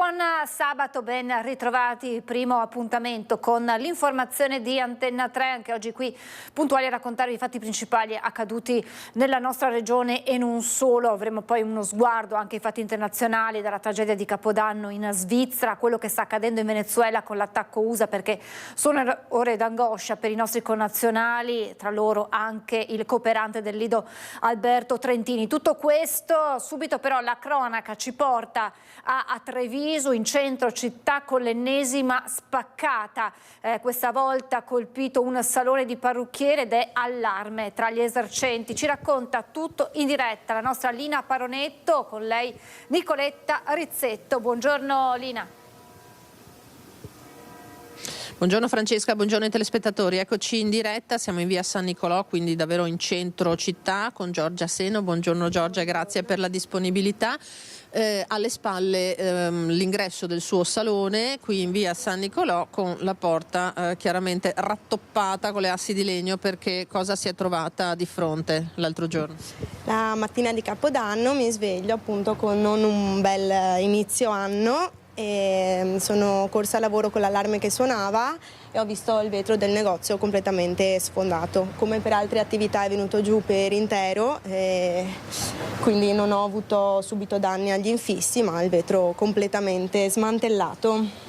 buon sabato, ben ritrovati. Primo appuntamento con l'informazione di Antenna 3, anche oggi qui puntuali a raccontarvi i fatti principali accaduti nella nostra regione e non solo. Avremo poi uno sguardo anche ai fatti internazionali, dalla tragedia di Capodanno in Svizzera, quello che sta accadendo in Venezuela con l'attacco USA, perché sono ore d'angoscia per i nostri connazionali, tra loro anche il cooperante del Lido Alberto Trentini. Tutto questo, subito però la cronaca ci porta a Treviso, in centro città, con l'ennesima spaccata. Questa volta ha colpito un salone di parrucchiere ed è allarme tra gli esercenti. Ci racconta tutto in diretta la nostra Lina Paronetto, con lei Nicoletta Rizzetto. Buongiorno Lina. Buongiorno Francesca, buongiorno ai telespettatori. Eccoci in diretta, siamo in via San Nicolò, quindi davvero in centro città, con Giorgia Seno. Buongiorno Giorgia, grazie per la disponibilità. Alle spalle l'ingresso del suo salone qui in via San Nicolò, con la porta chiaramente rattoppata con le assi di legno, perché cosa si è trovata di fronte l'altro giorno? La mattina di Capodanno mi sveglio appunto con non un bel inizio anno e sono corsa a lavoro con l'allarme che suonava e ho visto il vetro del negozio completamente sfondato. Come per altre attività è venuto giù per intero, quindi non ho avuto subito danni agli infissi, ma il vetro completamente smantellato.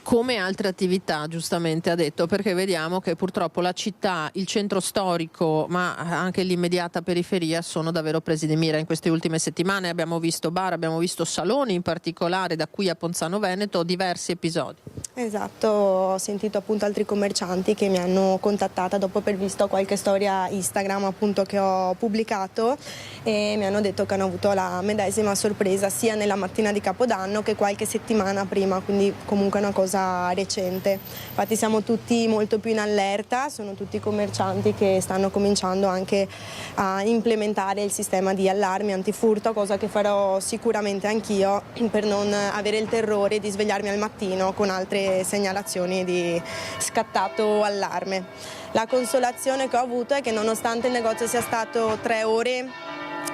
Come altre attività, giustamente ha detto, perché vediamo che purtroppo la città, il centro storico, ma anche l'immediata periferia sono davvero presi di mira in queste ultime settimane. Abbiamo visto bar, abbiamo visto saloni, in particolare da qui a Ponzano Veneto, diversi episodi. Esatto, ho sentito appunto altri commercianti che mi hanno contattata dopo aver visto qualche storia Instagram appunto che ho pubblicato, e mi hanno detto che hanno avuto la medesima sorpresa sia nella mattina di Capodanno che qualche settimana prima, quindi comunque una cosa recente. Infatti siamo tutti molto più in allerta, sono tutti commercianti che stanno cominciando anche a implementare il sistema di allarmi antifurto, cosa che farò sicuramente anch'io per non avere il terrore di svegliarmi al mattino con altre segnalazioni di scattato allarme. La consolazione che ho avuto è che nonostante il negozio sia stato 3 ore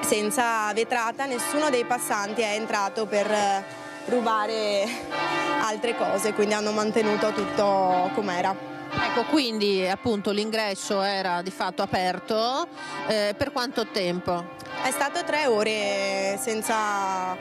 senza vetrata, nessuno dei passanti è entrato per rubare altre cose, quindi hanno mantenuto tutto com'era. Ecco, quindi appunto l'ingresso era di fatto aperto, per quanto tempo? È stato 3 ore senza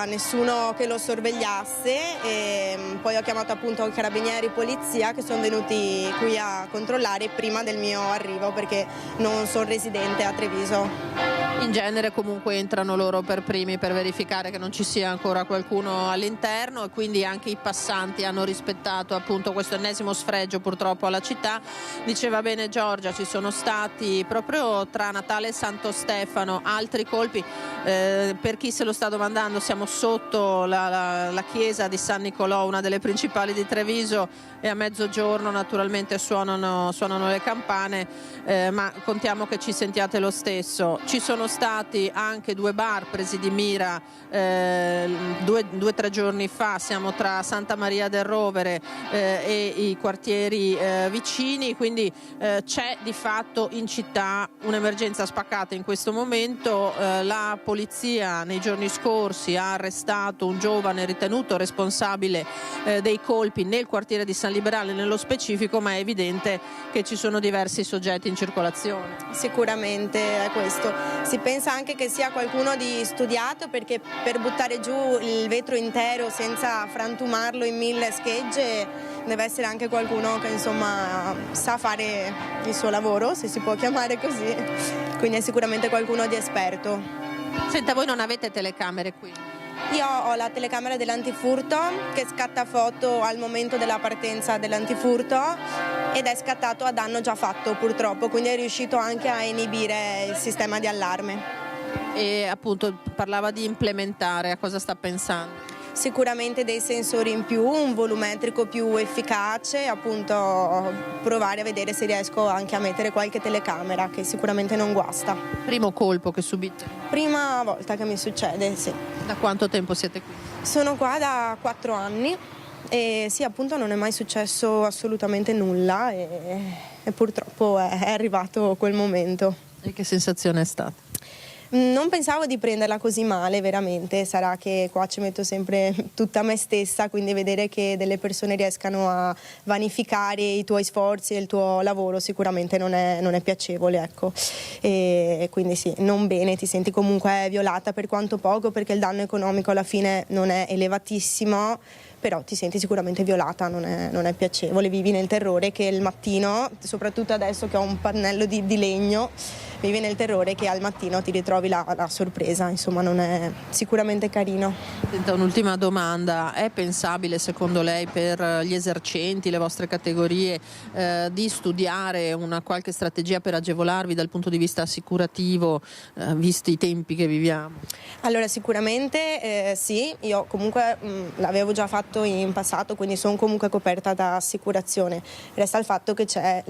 nessuno che lo sorvegliasse, e poi ho chiamato appunto carabinieri e polizia che sono venuti qui a controllare prima del mio arrivo, perché non sono residente a Treviso. In genere comunque entrano loro per primi per verificare che non ci sia ancora qualcuno all'interno, e quindi anche i passanti hanno rispettato appunto questo ennesimo sfregio purtroppo alla città. Diceva bene Giorgia, ci sono stati proprio tra Natale e Santo Stefano altri colpi. Per chi se lo sta domandando, siamo sotto la chiesa di San Nicolò, una delle principali di Treviso, e a mezzogiorno naturalmente suonano le campane, ma contiamo che ci sentiate lo stesso. Ci sono stati anche 2 bar presi di mira 2-3 giorni fa, siamo tra Santa Maria del Rovere e i quartieri vicini, quindi c'è di fatto in città un'emergenza spaccata in questo momento. La polizia nei giorni scorsi ha arrestato un giovane ritenuto responsabile dei colpi nel quartiere di San Liberale nello specifico, ma è evidente che ci sono diversi soggetti in circolazione. Sicuramente è questo. Si pensa anche che sia qualcuno di studiato, perché per buttare giù il vetro intero senza frantumarlo in 1000 schegge deve essere anche qualcuno che insomma sa fare il suo lavoro, se si può chiamare così, quindi è sicuramente qualcuno di esperto. Senta, voi non avete telecamere qui? Io ho la telecamera dell'antifurto che scatta foto al momento della partenza dell'antifurto, ed è scattato a danno già fatto purtroppo, quindi è riuscito anche a inibire il sistema di allarme. E appunto parlava di implementare, a cosa sta pensando? Sicuramente dei sensori in più, un volumetrico più efficace, appunto provare a vedere se riesco anche a mettere qualche telecamera, che sicuramente non guasta. Primo colpo che subite? Prima volta che mi succede, sì. Da quanto tempo siete qui? Sono qua da 4 anni e sì, appunto non è mai successo assolutamente nulla, e purtroppo è arrivato quel momento. E che sensazione è stata? Non pensavo di prenderla così male, veramente. Sarà che qua ci metto sempre tutta me stessa, quindi vedere che delle persone riescano a vanificare i tuoi sforzi e il tuo lavoro sicuramente non è piacevole, ecco. E quindi sì, non bene, ti senti comunque violata per quanto poco, perché il danno economico alla fine non è elevatissimo, però ti senti sicuramente violata, non è piacevole, vivi nel terrore che il mattino, soprattutto adesso che ho un pannello di legno, vivi nel terrore che al mattino ti ritrovi la sorpresa, insomma non è sicuramente carino. Senta, un'ultima domanda, è pensabile secondo lei per gli esercenti, le vostre categorie, di studiare una qualche strategia per agevolarvi dal punto di vista assicurativo, visti i tempi che viviamo? Allora sicuramente sì, io comunque l'avevo già fatto in passato, quindi sono comunque coperta da assicurazione. Resta il fatto che c'è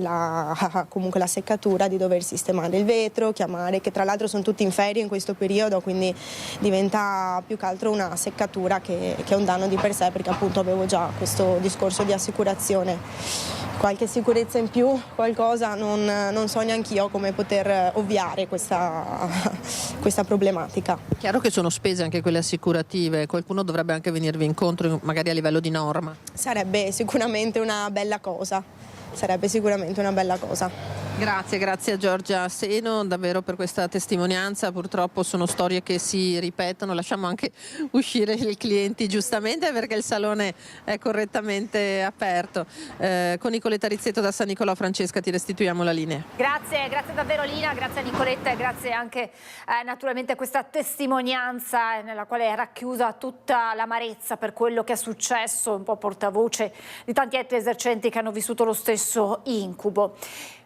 comunque la seccatura di dover sistemare il vetro, chiamare, che tra l'altro sono tutti in ferie in questo periodo, quindi diventa più che altro una seccatura che un danno di per sé, perché appunto avevo già questo discorso di assicurazione. Qualche sicurezza in più, qualcosa, non so neanch'io come poter ovviare questa problematica. Chiaro che sono spese anche quelle assicurative, qualcuno dovrebbe anche venirvi incontro magari a livello di norma. Sarebbe sicuramente una bella cosa. Grazie a Giorgia Seno davvero per questa testimonianza. Purtroppo sono storie che si ripetono, lasciamo anche uscire i clienti giustamente perché il salone è correttamente aperto. Con Nicoletta Rizzetto da San Nicolò, Francesca, ti restituiamo la linea. Grazie davvero Lina, grazie a Nicoletta e grazie anche naturalmente a questa testimonianza nella quale è racchiusa tutta l'amarezza per quello che è successo, un po' portavoce di tanti altri esercenti che hanno vissuto lo stesso incubo.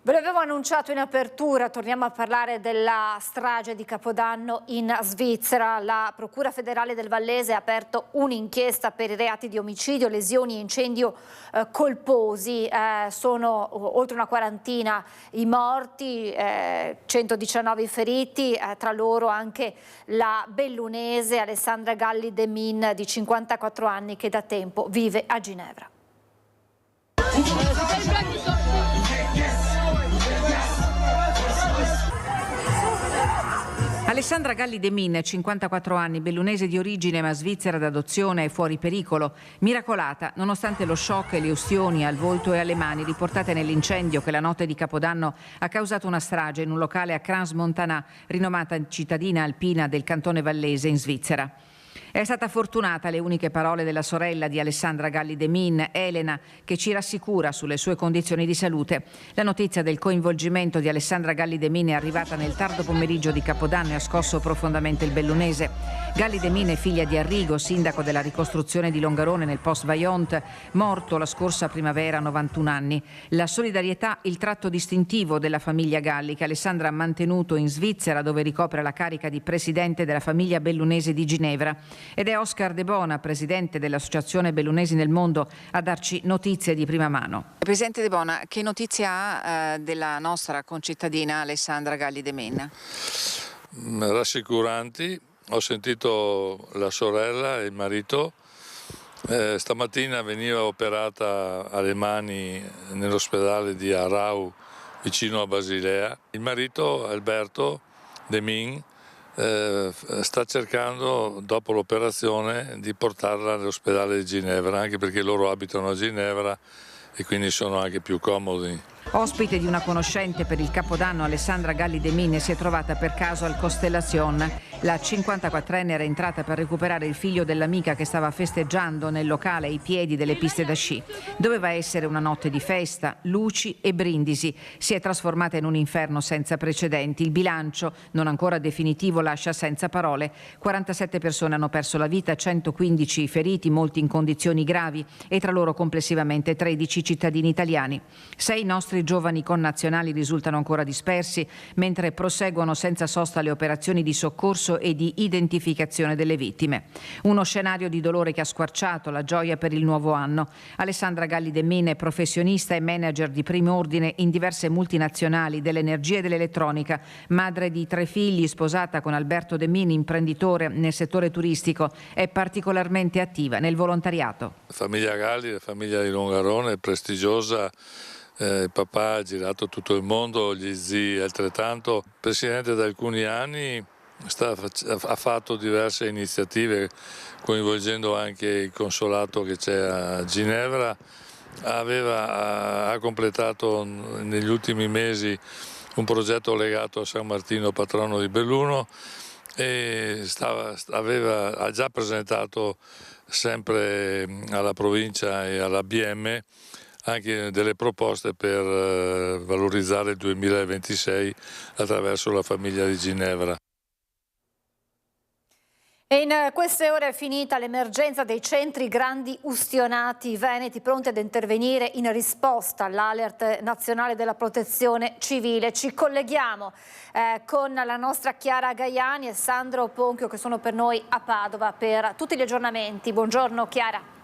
Ve l'avevo annunciato in apertura, torniamo a parlare della strage di Capodanno in Svizzera. La Procura federale del Vallese ha aperto un'inchiesta per i reati di omicidio, lesioni e incendio colposi. Sono oltre una quarantina i morti, 119 i feriti, tra loro anche la bellunese Alessandra Galli De Min di 54 anni che da tempo vive a Ginevra. Alessandra Galli De Min, 54 anni, bellunese di origine ma svizzera d'adozione e fuori pericolo, miracolata nonostante lo shock e le ustioni al volto e alle mani riportate nell'incendio che la notte di Capodanno ha causato una strage in un locale a Crans-Montana, rinomata cittadina alpina del cantone vallese in Svizzera. È stata fortunata le uniche parole della sorella di Alessandra Galli De Min, Elena, che ci rassicura sulle sue condizioni di salute. La notizia del coinvolgimento di Alessandra Galli De Min è arrivata nel tardo pomeriggio di Capodanno e ha scosso profondamente il bellunese. Galli De Min è figlia di Arrigo, sindaco della ricostruzione di Longarone nel post-Vajont, morto la scorsa primavera a 91 anni. La solidarietà, il tratto distintivo della famiglia Galli, che Alessandra ha mantenuto in Svizzera, dove ricopre la carica di presidente della famiglia bellunese di Ginevra. Ed è Oscar De Bona, presidente dell'Associazione Bellunesi nel Mondo, a darci notizie di prima mano. Presidente De Bona, che notizia ha della nostra concittadina Alessandra Galli De Min? Rassicuranti, ho sentito la sorella e il marito. Stamattina veniva operata alle mani nell'ospedale di Arau vicino a Basilea. Il marito Alberto De Min sta cercando dopo l'operazione di portarla all'ospedale di Ginevra, anche perché loro abitano a Ginevra e quindi sono anche più comodi. Ospite di una conoscente per il Capodanno, Alessandra Galli De Min si è trovata per caso al Constellation. La 54enne era entrata per recuperare il figlio dell'amica che stava festeggiando nel locale ai piedi delle piste da sci. Doveva essere una notte di festa, luci e brindisi. Si è trasformata in un inferno senza precedenti. Il bilancio, non ancora definitivo, lascia senza parole. 47 persone hanno perso la vita, 115 feriti, molti in condizioni gravi e tra loro complessivamente 13 cittadini italiani. 6 nostri giovani connazionali risultano ancora dispersi, mentre proseguono senza sosta le operazioni di soccorso e di identificazione delle vittime. Uno scenario di dolore che ha squarciato la gioia per il nuovo anno. Alessandra Galli De Min è professionista e manager di primo ordine in diverse multinazionali dell'energia e dell'elettronica, madre di 3 figli, sposata con Alberto De Min, imprenditore nel settore turistico, è particolarmente attiva nel volontariato. La famiglia Galli, la famiglia di Longarone, è prestigiosa. Il papà ha girato tutto il mondo, gli zii altrettanto. Presidente da alcuni anni, ha fatto diverse iniziative coinvolgendo anche il consolato che c'è a Ginevra, ha completato negli ultimi mesi un progetto legato a San Martino, patrono di Belluno, e ha già presentato sempre alla provincia e alla BM anche delle proposte per valorizzare il 2026 attraverso la famiglia di Ginevra. E in queste ore è finita l'emergenza dei centri grandi ustionati veneti, pronti ad intervenire in risposta all'alert nazionale della protezione civile. Ci colleghiamo con la nostra Chiara Gaiani e Sandro Ponchio, che sono per noi a Padova per tutti gli aggiornamenti. Buongiorno Chiara.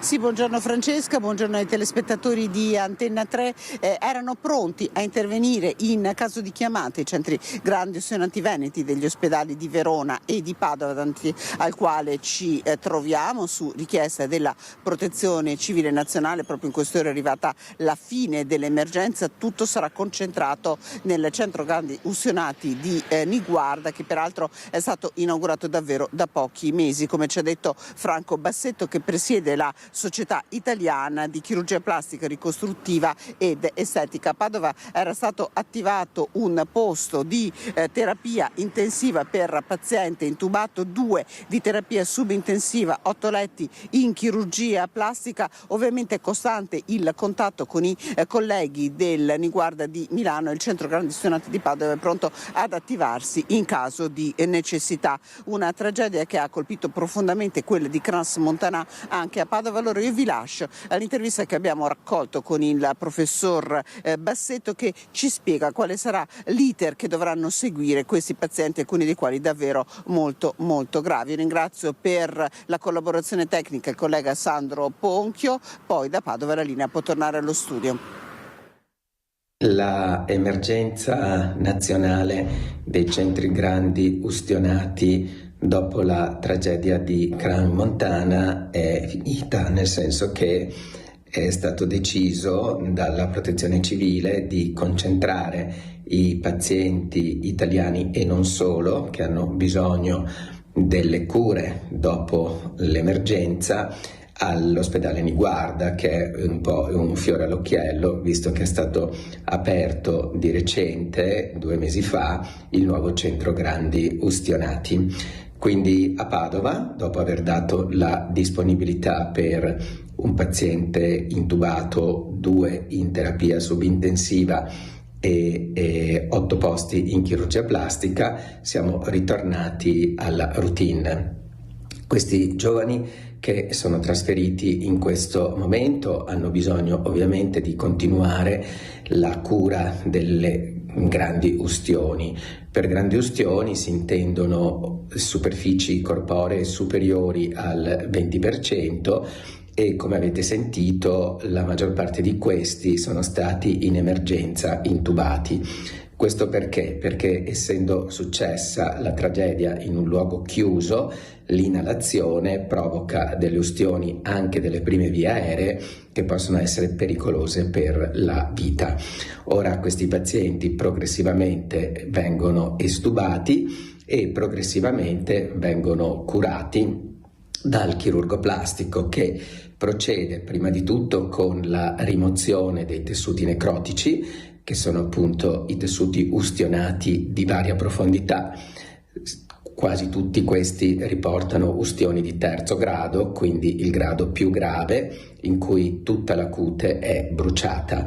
Sì, buongiorno Francesca, buongiorno ai telespettatori di Antenna 3. Erano pronti a intervenire in caso di chiamate i centri grandi ustionati veneti degli ospedali di Verona e di Padova, davanti al quale ci troviamo su richiesta della Protezione Civile Nazionale. Proprio in queste ore è arrivata la fine dell'emergenza, tutto sarà concentrato nel centro grandi ustionati di Niguarda, che peraltro è stato inaugurato davvero da pochi mesi, come ci ha detto Franco Bassetto, che presiede la Società Italiana di Chirurgia Plastica Ricostruttiva ed Estetica. A Padova era stato attivato un posto di terapia intensiva per paziente intubato, 2 di terapia subintensiva, 8 letti in chirurgia plastica. Ovviamente è costante il contatto con i colleghi del Niguarda di Milano, e il centro grandi ustionati di Padova è pronto ad attivarsi in caso di necessità. Una tragedia che ha colpito profondamente quella di Crans-Montana anche a Padova. Allora io vi lascio all'intervista che abbiamo raccolto con il professor Bassetto, che ci spiega quale sarà l'iter che dovranno seguire questi pazienti, alcuni dei quali davvero molto gravi. Ringrazio per la collaborazione tecnica il collega Sandro Ponchio, poi da Padova la linea può tornare allo studio. La emergenza nazionale dei centri grandi ustionati dopo la tragedia di Crans-Montana è finita, nel senso che è stato deciso dalla Protezione Civile di concentrare i pazienti italiani e non solo, che hanno bisogno delle cure dopo l'emergenza, all'ospedale Niguarda, che è un po' un fiore all'occhiello, visto che è stato aperto di recente, 2 mesi fa, il nuovo centro grandi ustionati. Quindi a Padova, dopo aver dato la disponibilità per un paziente intubato, 2 in terapia subintensiva e 8 posti in chirurgia plastica, siamo ritornati alla routine. Questi giovani che sono trasferiti in questo momento hanno bisogno ovviamente di continuare la cura delle grandi ustioni. Per grandi ustioni si intendono superfici corporee superiori al 20%, e come avete sentito la maggior parte di questi sono stati in emergenza intubati. Questo perché? Perché essendo successa la tragedia in un luogo chiuso, l'inalazione provoca delle ustioni anche delle prime vie aeree che possono essere pericolose per la vita. Ora questi pazienti progressivamente vengono estubati e progressivamente vengono curati dal chirurgo plastico, che procede prima di tutto con la rimozione dei tessuti necrotici, che sono appunto i tessuti ustionati di varia profondità. Quasi tutti questi riportano ustioni di 3° grado, quindi il grado più grave, in cui tutta la cute è bruciata.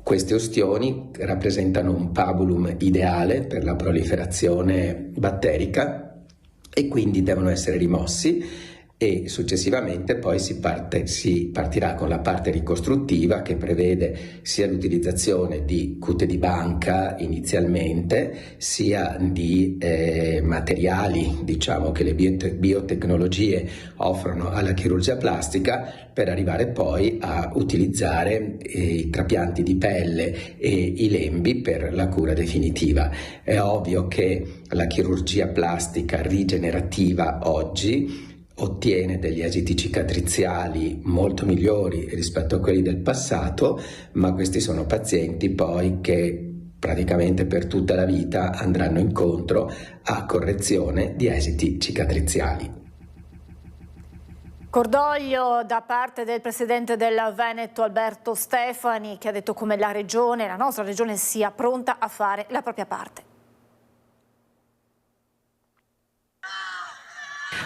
Queste ustioni rappresentano un pabulum ideale per la proliferazione batterica e quindi devono essere rimossi, e successivamente poi si partirà con la parte ricostruttiva, che prevede sia l'utilizzazione di cute di banca inizialmente, sia di materiali, diciamo, che le biotecnologie offrono alla chirurgia plastica, per arrivare poi a utilizzare i trapianti di pelle e i lembi per la cura definitiva. È ovvio che la chirurgia plastica rigenerativa oggi ottiene degli esiti cicatriziali molto migliori rispetto a quelli del passato, ma questi sono pazienti poi che praticamente per tutta la vita andranno incontro a correzione di esiti cicatriziali. Cordoglio da parte del presidente del Veneto Alberto Stefani, che ha detto come la nostra regione sia pronta a fare la propria parte.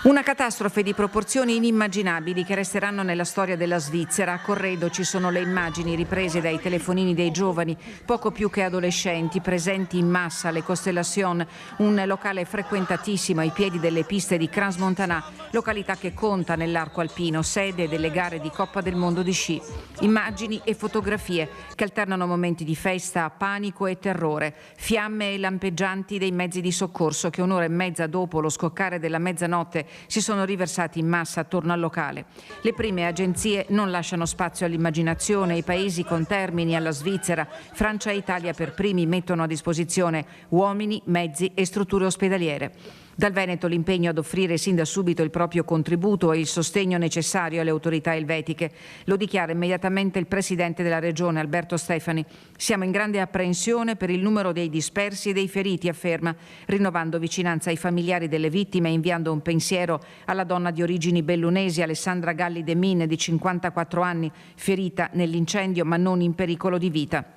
Una catastrofe di proporzioni inimmaginabili che resteranno nella storia della Svizzera. A Corredo ci sono le immagini riprese dai telefonini dei giovani, poco più che adolescenti, presenti in massa alle Constellation, un locale frequentatissimo ai piedi delle piste di Crans-Montana, località che conta nell'arco alpino, sede delle gare di Coppa del Mondo di sci. Immagini e fotografie che alternano momenti di festa, panico e terrore, fiamme e lampeggianti dei mezzi di soccorso che un'ora e mezza dopo lo scoccare della mezzanotte si sono riversati in massa attorno al locale. Le prime agenzie non lasciano spazio all'immaginazione. I paesi contermini alla Svizzera, Francia e Italia per primi, mettono a disposizione uomini, mezzi e strutture ospedaliere. Dal Veneto l'impegno ad offrire sin da subito il proprio contributo e il sostegno necessario alle autorità elvetiche. Lo dichiara immediatamente il presidente della regione, Alberto Stefani. Siamo in grande apprensione per il numero dei dispersi e dei feriti, afferma, rinnovando vicinanza ai familiari delle vittime e inviando un pensiero alla donna di origini bellunesi, Alessandra Galli de Min, di 54 anni, ferita nell'incendio ma non in pericolo di vita.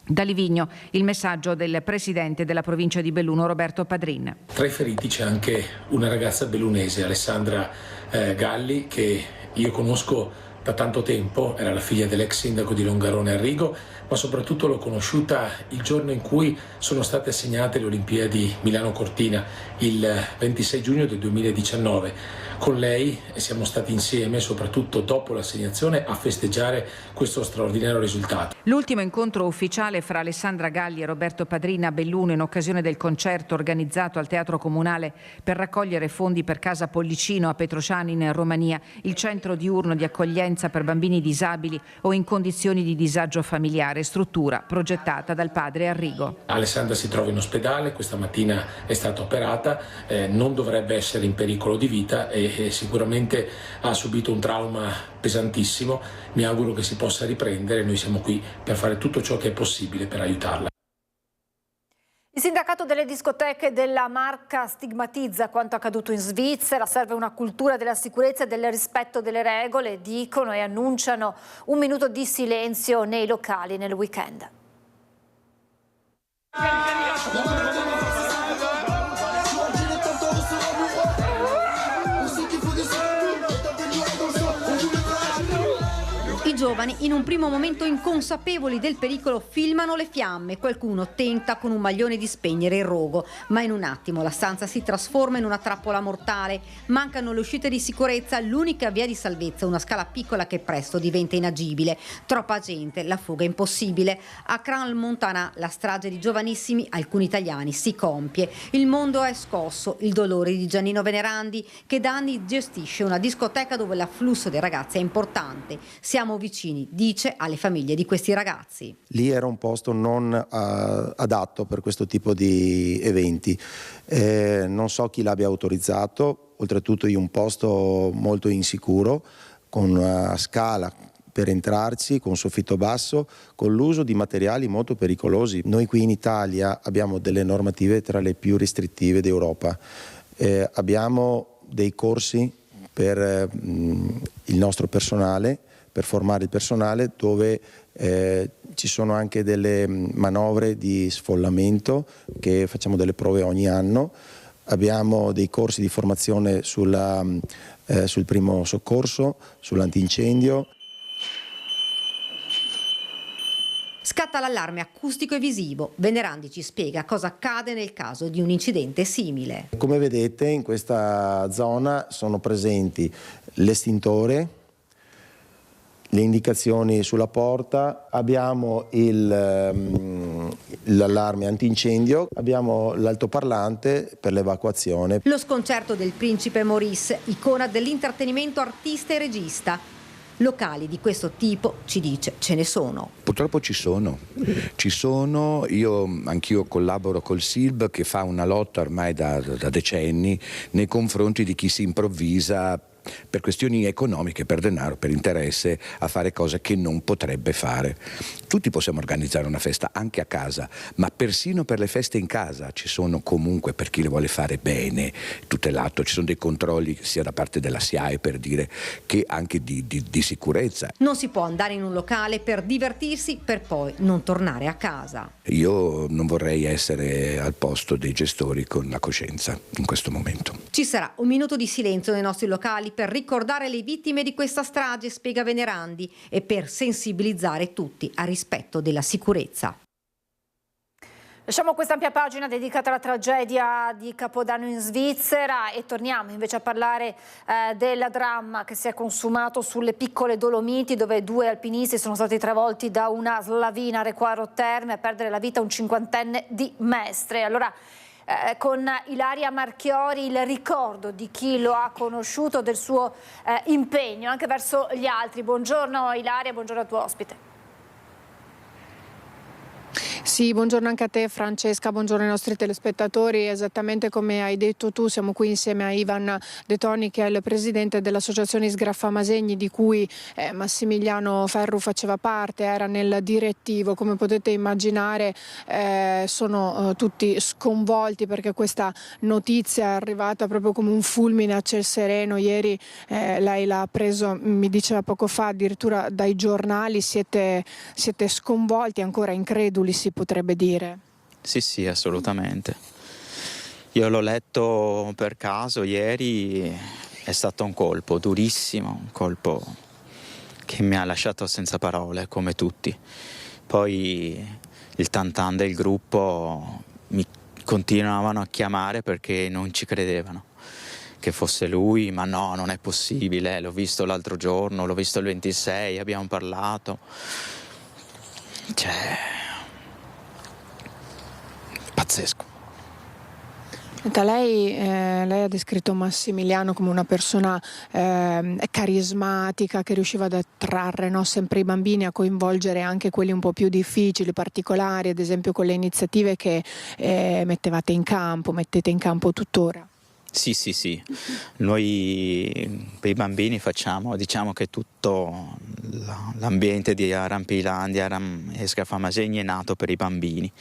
Da Livigno il messaggio del presidente della provincia di Belluno, Roberto Padrin. Tra i feriti c'è anche una ragazza bellunese, Alessandra Galli, che io conosco da tanto tempo, era la figlia dell'ex sindaco di Longarone Arrigo, ma soprattutto l'ho conosciuta il giorno in cui sono state assegnate le Olimpiadi Milano-Cortina, il 26 giugno del 2019. Con lei siamo stati insieme, soprattutto dopo l'assegnazione, a festeggiare questo straordinario risultato. L'ultimo incontro ufficiale fra Alessandra Galli e Roberto Padrin a Belluno in occasione del concerto organizzato al Teatro Comunale per raccogliere fondi per Casa Pollicino a Petrosciani in Romania, il centro diurno di accoglienza per bambini disabili o in condizioni di disagio familiare, struttura progettata dal padre Arrigo. Alessandra si trova in ospedale, questa mattina è stata operata, non dovrebbe essere in pericolo di vita e sicuramente ha subito un trauma pesantissimo. Mi auguro che si possa riprendere, noi siamo qui per fare tutto ciò che è possibile per aiutarla. Il sindacato delle discoteche della Marca stigmatizza quanto accaduto in Svizzera. Serve una cultura della sicurezza e del rispetto delle regole, dicono, e annunciano un minuto di silenzio nei locali nel weekend. I giovani, in un primo momento inconsapevoli del pericolo, filmano le fiamme. Qualcuno tenta con un maglione di spegnere il rogo, ma in un attimo la stanza si trasforma in una trappola mortale. Mancano le uscite di sicurezza, l'unica via di salvezza, una scala piccola che presto diventa inagibile. Troppa gente, la fuga è impossibile. A Crans-Montana la strage di giovanissimi, alcuni italiani, si compie. Il mondo è scosso, il dolore di Giannino Venerandi, che da anni gestisce una discoteca dove l'afflusso dei ragazzi è importante. Siamo vicini, dice, alle famiglie di questi ragazzi. Lì era un posto non adatto per questo tipo di eventi. Non so chi l'abbia autorizzato, oltretutto in un posto molto insicuro, con una scala per entrarci, con soffitto basso, con l'uso di materiali molto pericolosi. Noi qui in Italia abbiamo delle normative tra le più restrittive d'Europa. Abbiamo dei corsi per il nostro personale, per formare il personale, dove ci sono anche delle manovre di sfollamento, che facciamo delle prove ogni anno. Abbiamo dei corsi di formazione sul primo soccorso, sull'antincendio. Scatta l'allarme acustico e visivo. Venerandi ci spiega cosa accade nel caso di un incidente simile. Come vedete, in questa zona sono presenti l'estintore, le indicazioni sulla porta, abbiamo l'allarme antincendio, abbiamo l'altoparlante per l'evacuazione. Lo sconcerto del principe Maurice, icona dell'intrattenimento, artista e regista. Locali di questo tipo, ci dice, ce ne sono. Purtroppo ci sono, anch'io collaboro col SILB, che fa una lotta ormai da decenni nei confronti di chi si improvvisa per questioni economiche, per denaro, per interesse, a fare cose che non potrebbe fare. Tutti possiamo organizzare una festa anche a casa, ma persino per le feste in casa ci sono comunque, per chi le vuole fare bene, tutelato, ci sono dei controlli sia da parte della SIAE, per dire, che anche di sicurezza. Non si può andare in un locale per divertirsi per poi non tornare a casa. Io non vorrei essere al posto dei gestori con la coscienza in questo momento. Ci sarà un minuto di silenzio nei nostri locali per ricordare le vittime di questa strage, spiega Venerandi, e per sensibilizzare tutti al rispetto della sicurezza. Lasciamo questa ampia pagina dedicata alla tragedia di Capodanno in Svizzera e torniamo invece a parlare del dramma che si è consumato sulle Piccole Dolomiti, dove 2 alpinisti sono stati travolti da una slavina a Requaro Terme, a perdere la vita un 50enne di Mestre. Allora, con Ilaria Marchiori il ricordo di chi lo ha conosciuto, del suo impegno anche verso gli altri. Buongiorno Ilaria, buongiorno al tuo ospite. Sì, buongiorno anche a te Francesca, buongiorno ai nostri telespettatori. Esattamente come hai detto tu, siamo qui insieme a Ivan De Toni, che è il presidente dell'associazione Sgraffamasegni, di cui Massimiliano Ferru faceva parte, era nel direttivo. Come potete immaginare sono tutti sconvolti, perché questa notizia è arrivata proprio come un fulmine a ciel sereno. Ieri lei l'ha preso, mi diceva poco fa, addirittura dai giornali. Siete sconvolti, ancora increduli, si potrebbe dire. Sì, assolutamente. Io l'ho letto per caso ieri, è stato un colpo durissimo, un colpo che mi ha lasciato senza parole, come tutti. Poi il tantan del gruppo mi continuavano a chiamare perché non ci credevano che fosse lui, ma no, non è possibile, l'ho visto l'altro giorno, l'ho visto il 26, abbiamo parlato. Pazzesco. Lei ha descritto Massimiliano come una persona carismatica, che riusciva ad attrarre, no, sempre i bambini, a coinvolgere anche quelli un po' più difficili, particolari, ad esempio con le iniziative che mettete in campo tuttora. Sì. Noi per i bambini facciamo, diciamo che tutto l'ambiente di Arampilandia e Sgraffamasegni è nato per i bambini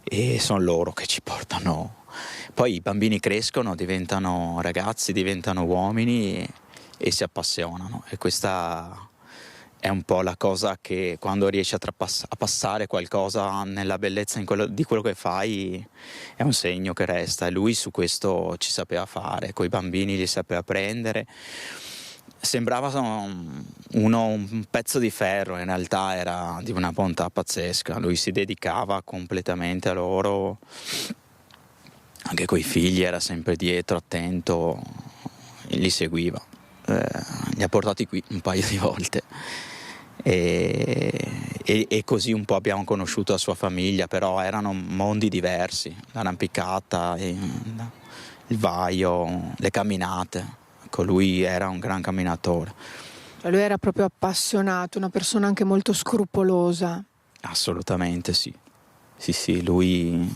e sono loro che ci portano. Poi i bambini crescono, diventano ragazzi, diventano uomini e si appassionano, e questa è un po' la cosa che, quando riesci a passare qualcosa nella bellezza di quello che fai, è un segno che resta, e lui su questo ci sapeva fare, coi bambini li sapeva prendere. Sembrava un pezzo di ferro, in realtà era di una bontà pazzesca. Lui si dedicava completamente a loro, anche coi figli era sempre dietro, attento, li seguiva. Li ha portati qui un paio di volte e così un po' abbiamo conosciuto la sua famiglia, però erano mondi diversi, l'arrampicata, il vaio, le camminate. Lui era un gran camminatore. Lui era proprio appassionato, una persona anche molto scrupolosa. Assolutamente sì, lui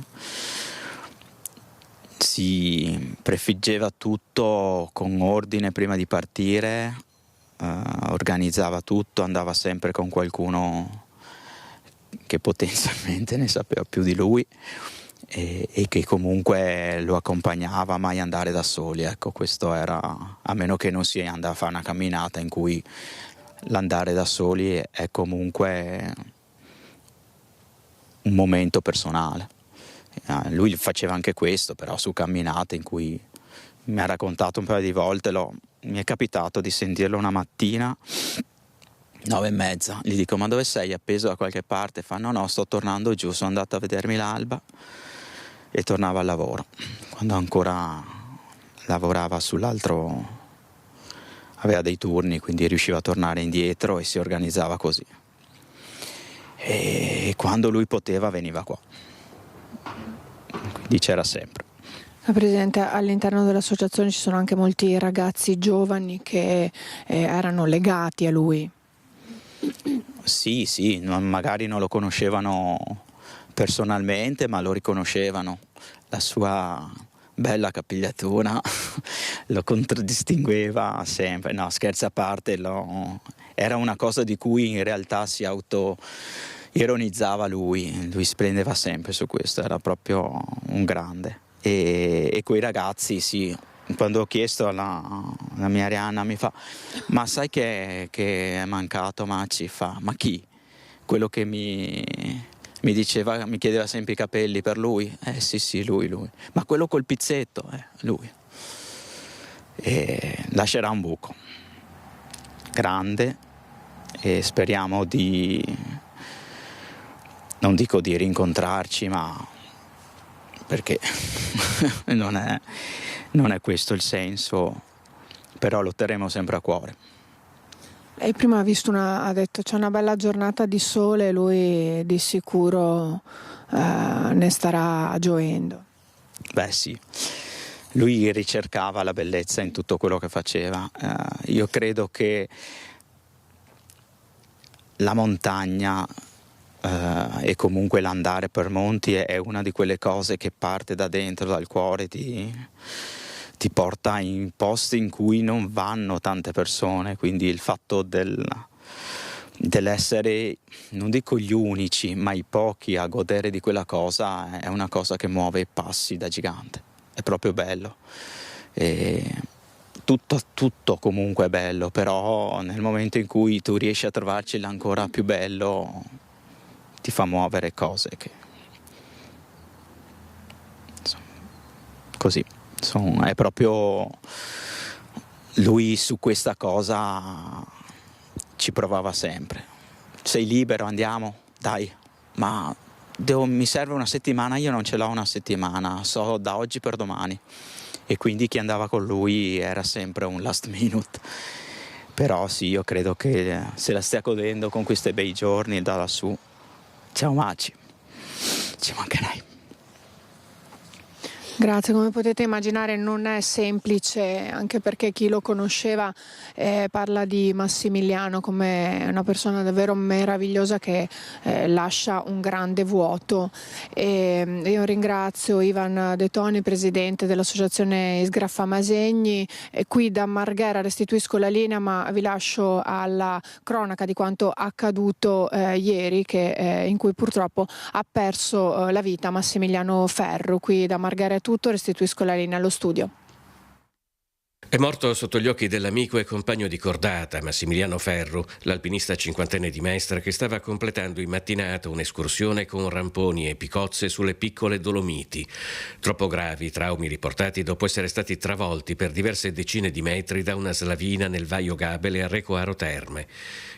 si prefiggeva tutto con ordine prima di partire, organizzava tutto, andava sempre con qualcuno che potenzialmente ne sapeva più di lui e che comunque lo accompagnava, mai andare da soli, ecco, questo era, a meno che non si andava a fare una camminata in cui l'andare da soli è comunque un momento personale. Lui faceva anche questo, però su camminate in cui mi ha raccontato un paio di volte, mi è capitato di sentirlo una mattina 9:30, gli dico: ma dove sei, appeso da qualche parte? Fa: no, sto tornando giù, sono andato a vedermi l'alba, e tornava al lavoro, quando ancora lavorava sull'altro, aveva dei turni, quindi riusciva a tornare indietro e si organizzava così, e quando lui poteva veniva qua, quindi c'era sempre. Presidente, all'interno dell'associazione ci sono anche molti ragazzi giovani che erano legati a lui. Sì, magari non lo conoscevano personalmente, ma lo riconoscevano, la sua bella capigliatura, lo contraddistingueva sempre, no, scherzi a parte, era una cosa di cui in realtà si auto-ironizzava lui splendeva sempre su questo, era proprio un grande. E quei ragazzi, sì, quando ho chiesto alla mia Arianna mi fa: ma sai che è mancato Maci? Fa: ma chi? Quello che mi diceva, mi chiedeva sempre i capelli per lui? Sì, lui. Ma quello col pizzetto? Lui. E lascerà un buco grande e speriamo di, non dico di rincontrarci, ma perché non è questo il senso, però lo terremo sempre a cuore. Lei prima ha detto c'è una bella giornata di sole, lui di sicuro ne starà gioendo. Beh sì, lui ricercava la bellezza in tutto quello che faceva. Io credo che la montagna e comunque l'andare per monti è una di quelle cose che parte da dentro, dal cuore, ti porta in posti in cui non vanno tante persone, quindi il fatto dell'essere, non dico gli unici, ma i pochi a godere di quella cosa è una cosa che muove i passi da gigante, è proprio bello. E tutto comunque è bello, però nel momento in cui tu riesci a trovarci l'ancora più bello ti fa muovere cose che così. È proprio lui su questa cosa ci provava sempre. Sei libero, andiamo, dai, ma mi serve una settimana, io non ce l'ho una settimana, so da oggi per domani. E quindi chi andava con lui era sempre un last minute. Però sì, io credo che se la stia godendo con questi bei giorni da lassù. Ciao Maci, ci mancherai. Grazie, come potete immaginare non è semplice, anche perché chi lo conosceva parla di Massimiliano come una persona davvero meravigliosa che lascia un grande vuoto. Io ringrazio Ivan De Toni, presidente dell'associazione Sgraffa Masegni, qui da Marghera restituisco la linea, ma vi lascio alla cronaca di quanto accaduto ieri, in cui purtroppo ha perso la vita Massimiliano Ferro. Qui da Marghera è tutto, restituisco la linea allo studio. È morto sotto gli occhi dell'amico e compagno di cordata Massimiliano Ferro, l'alpinista cinquantenne di Mestre che stava completando in mattinata un'escursione con ramponi e picozze sulle piccole Dolomiti. Troppo gravi i traumi riportati dopo essere stati travolti per diverse decine di metri da una slavina nel Vaio Gabele a Recoaro Terme.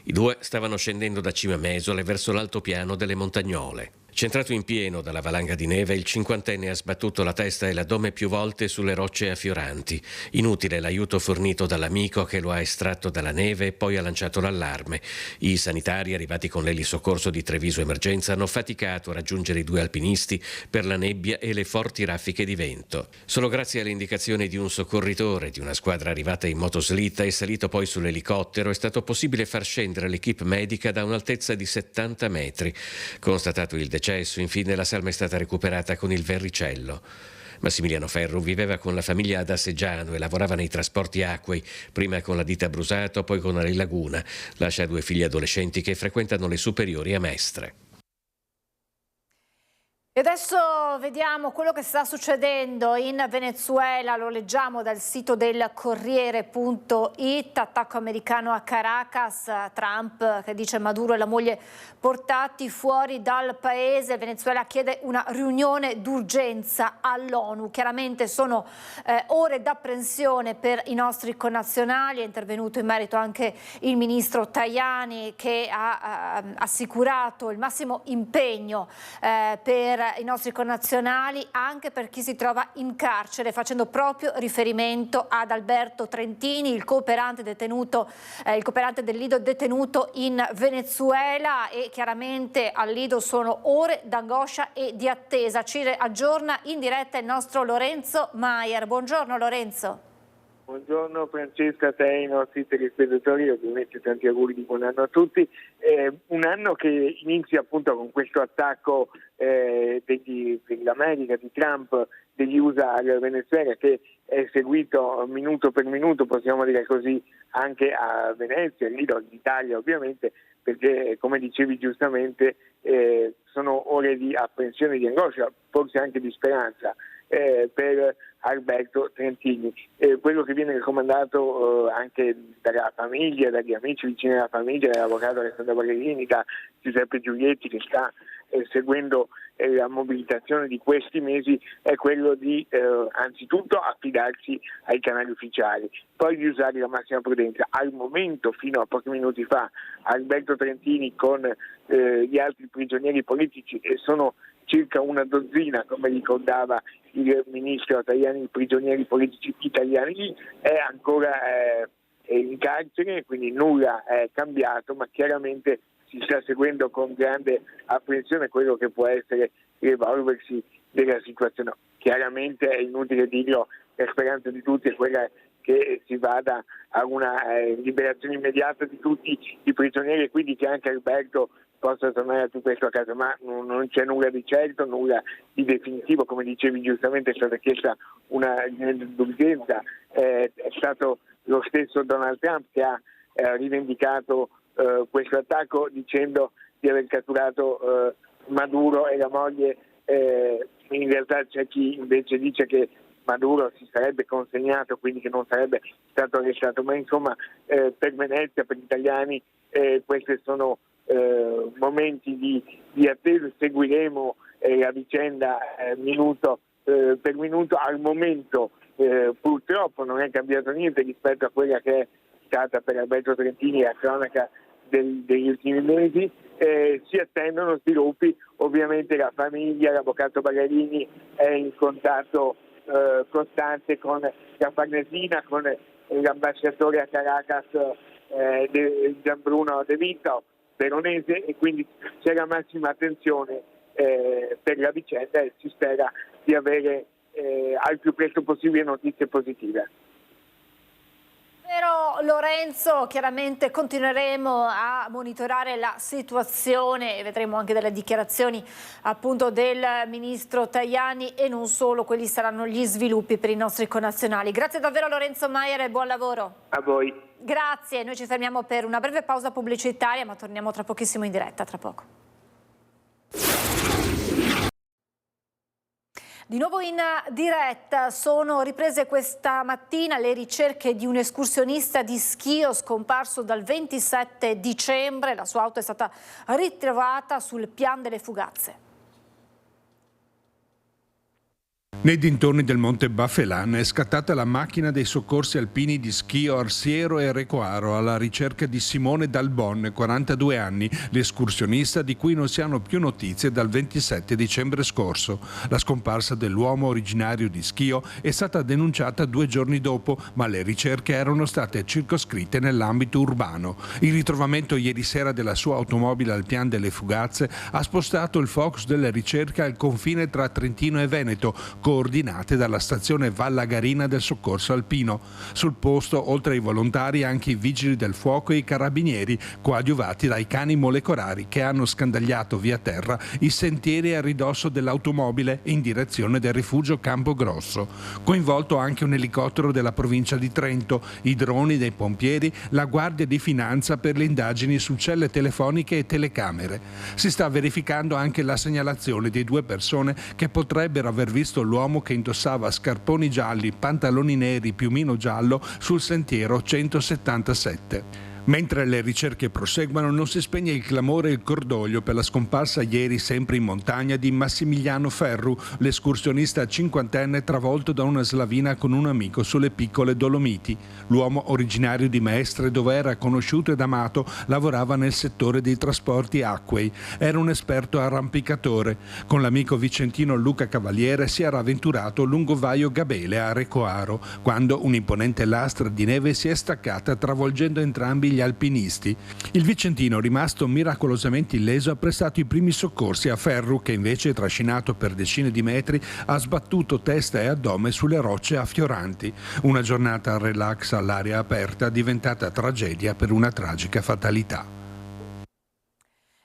I due stavano scendendo da Cima Mesole verso l'altopiano delle Montagnole. Centrato in pieno dalla valanga di neve, il cinquantenne ha sbattuto la testa e l'addome più volte sulle rocce affioranti. Inutile l'aiuto fornito dall'amico che lo ha estratto dalla neve e poi ha lanciato l'allarme. I sanitari, arrivati con l'elisoccorso di Treviso Emergenza, hanno faticato a raggiungere i due alpinisti per la nebbia e le forti raffiche di vento. Solo grazie alle indicazioni di un soccorritore, di una squadra arrivata in motoslitta e salito poi sull'elicottero, è stato possibile far scendere l'equipe medica da un'altezza di 70 metri. Constatato il decesso, infine la salma è stata recuperata con il verricello. Massimiliano Ferro viveva con la famiglia ad Asseggiano e lavorava nei trasporti acquei, prima con la ditta Brusato, poi con la Laguna. Lascia due figli adolescenti che frequentano le superiori a Mestre. E adesso vediamo quello che sta succedendo in Venezuela, lo leggiamo dal sito del Corriere.it, attacco americano a Caracas, Trump che dice Maduro e la moglie portati fuori dal paese, il Venezuela chiede una riunione d'urgenza all'ONU, chiaramente sono ore d'apprensione per i nostri connazionali, è intervenuto in merito anche il ministro Tajani che ha assicurato il massimo impegno per i nostri connazionali, anche per chi si trova in carcere, facendo proprio riferimento ad Alberto Trentini, il cooperante del Lido detenuto in Venezuela, e chiaramente al Lido sono ore d'angoscia e di attesa. Ci aggiorna in diretta il nostro Lorenzo Maier. Buongiorno Lorenzo. Buongiorno Francesca, a te e ai nostri telespettatori, ovviamente tanti auguri di buon anno a tutti. Un anno che inizia appunto con questo attacco dell'America, di Trump, degli USA al Venezuela, che è seguito minuto per minuto, possiamo dire così, anche a Venezia, lì d'Italia ovviamente, perché come dicevi giustamente sono ore di apprensione, di angoscia, forse anche di speranza per Alberto Trentini. Quello che viene raccomandato anche dalla famiglia, dagli amici vicini alla famiglia, dall'avvocato Alessandro Bagherini, da Giuseppe Giulietti, che sta seguendo la mobilitazione di questi mesi, è quello di anzitutto affidarsi ai canali ufficiali, poi di usare la massima prudenza. Al momento, fino a pochi minuti fa, Alberto Trentini con gli altri prigionieri politici, e sono circa una dozzina, come ricordava il ministro Tajani, i prigionieri politici italiani, è ancora in carcere, quindi nulla è cambiato, ma chiaramente si sta seguendo con grande apprensione quello che può essere l'evolversi della situazione. Chiaramente è inutile dirlo, la speranza di tutti è quella che si vada a una liberazione immediata di tutti i prigionieri, e quindi che anche Alberto possa tornare a tutto questo a casa, ma non c'è nulla di certo, nulla di definitivo. Come dicevi giustamente, è stata chiesta una indulgenza, è stato lo stesso Donald Trump che ha rivendicato questo attacco dicendo di aver catturato Maduro e la moglie. In realtà c'è chi invece dice che Maduro si sarebbe consegnato, quindi che non sarebbe stato arrestato, ma insomma per Venezia, per gli italiani questi sono momenti di attesa. Seguiremo la vicenda minuto per minuto. Al momento purtroppo non è cambiato niente rispetto a quella che è stata per Alberto Trentini la cronaca degli ultimi mesi. Si attendono sviluppi, ovviamente la famiglia, l'avvocato Bagherini è in contatto costante con la Farnesina, con l'ambasciatore a Caracas Gianbruno De Vito, veronese, e quindi c'è la massima attenzione per la vicenda e si spera di avere al più presto possibile notizie positive. Però Lorenzo, chiaramente continueremo a monitorare la situazione e vedremo anche delle dichiarazioni appunto del ministro Tajani, e non solo, quelli saranno gli sviluppi per i nostri connazionali. Grazie davvero Lorenzo Maier e buon lavoro. A voi. Grazie, noi ci fermiamo per una breve pausa pubblicitaria, ma torniamo tra pochissimo in diretta, tra poco. Di nuovo in diretta, sono riprese questa mattina le ricerche di un escursionista di Schio scomparso dal 27 dicembre. La sua auto è stata ritrovata sul pian delle Fugazze. Nei dintorni del Monte Baffelan è scattata la macchina dei soccorsi alpini di Schio, Arsiero e Recoaro alla ricerca di Simone Dalbon, 42 anni, l'escursionista di cui non si hanno più notizie dal 27 dicembre scorso. La scomparsa dell'uomo originario di Schio è stata denunciata 2 giorni dopo, ma le ricerche erano state circoscritte nell'ambito urbano. Il ritrovamento ieri sera della sua automobile al pian delle Fugazze ha spostato il focus della ricerca al confine tra Trentino e Veneto, coordinate dalla stazione Vallagarina del soccorso alpino. Sul posto, oltre ai volontari, anche i vigili del fuoco e i carabinieri, coadiuvati dai cani molecolari che hanno scandagliato via terra i sentieri a ridosso dell'automobile in direzione del rifugio Campogrosso. Coinvolto anche un elicottero della provincia di Trento, i droni dei pompieri, la Guardia di Finanza per le indagini su celle telefoniche e telecamere. Si sta verificando anche la segnalazione di 2 persone che potrebbero aver visto l'uomo che indossava scarponi gialli, pantaloni neri, piumino giallo sul sentiero 177. Mentre le ricerche proseguono, non si spegne il clamore e il cordoglio per la scomparsa ieri sempre in montagna di Massimiliano Ferru, l'escursionista cinquantenne travolto da una slavina con un amico sulle piccole Dolomiti. L'uomo, originario di Mestre, dove era conosciuto ed amato, lavorava nel settore dei trasporti acquei. Era un esperto arrampicatore. Con l'amico vicentino Luca Cavaliere si era avventurato lungo Vaio Gabele a Recoaro, quando un'imponente lastra di neve si è staccata travolgendo entrambi degli alpinisti. Il vicentino, rimasto miracolosamente illeso, ha prestato i primi soccorsi a Ferru, che invece, trascinato per decine di metri, ha sbattuto testa e addome sulle rocce affioranti. Una giornata relax all'aria aperta diventata tragedia per una tragica fatalità.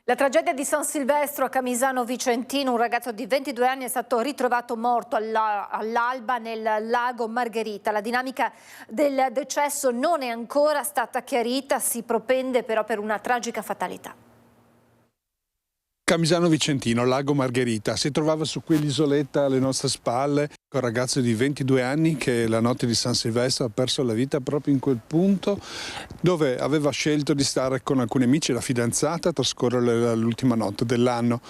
La tragedia di San Silvestro a Camisano Vicentino, un ragazzo di 22 anni è stato ritrovato morto all'alba nel lago Margherita. La dinamica del decesso non è ancora stata chiarita, si propende però per una tragica fatalità. Camisano Vicentino, lago Margherita, si trovava su quell'isoletta alle nostre spalle, un ragazzo di 22 anni che la notte di San Silvestro ha perso la vita proprio in quel punto dove aveva scelto di stare con alcuni amici e la fidanzata a trascorrere l'ultima notte dell'anno.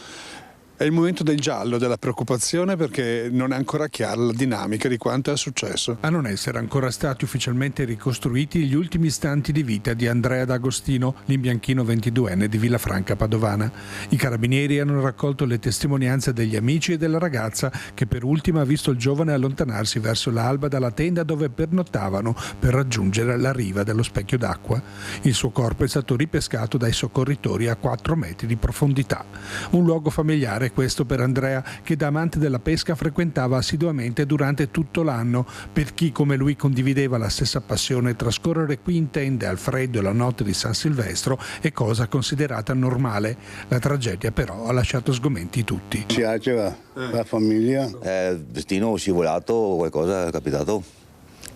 È il momento del giallo, della preoccupazione, perché non è ancora chiara la dinamica di quanto è successo. A non essere ancora stati ufficialmente ricostruiti gli ultimi istanti di vita di Andrea D'Agostino, l'imbianchino 22enne di Villafranca Padovana. I carabinieri hanno raccolto le testimonianze degli amici e della ragazza che per ultima ha visto il giovane allontanarsi verso l'alba dalla tenda dove pernottavano per raggiungere la riva dello specchio d'acqua. Il suo corpo è stato ripescato dai soccorritori a 4 metri di profondità. Un luogo familiare questo per Andrea, che da amante della pesca frequentava assiduamente durante tutto l'anno. Per chi come lui condivideva la stessa passione, trascorrere qui in tende al freddo la notte di San Silvestro è cosa considerata normale. La tragedia però ha lasciato sgomenti tutti. Si piaceva la famiglia? Il destino scivolato, qualcosa è capitato.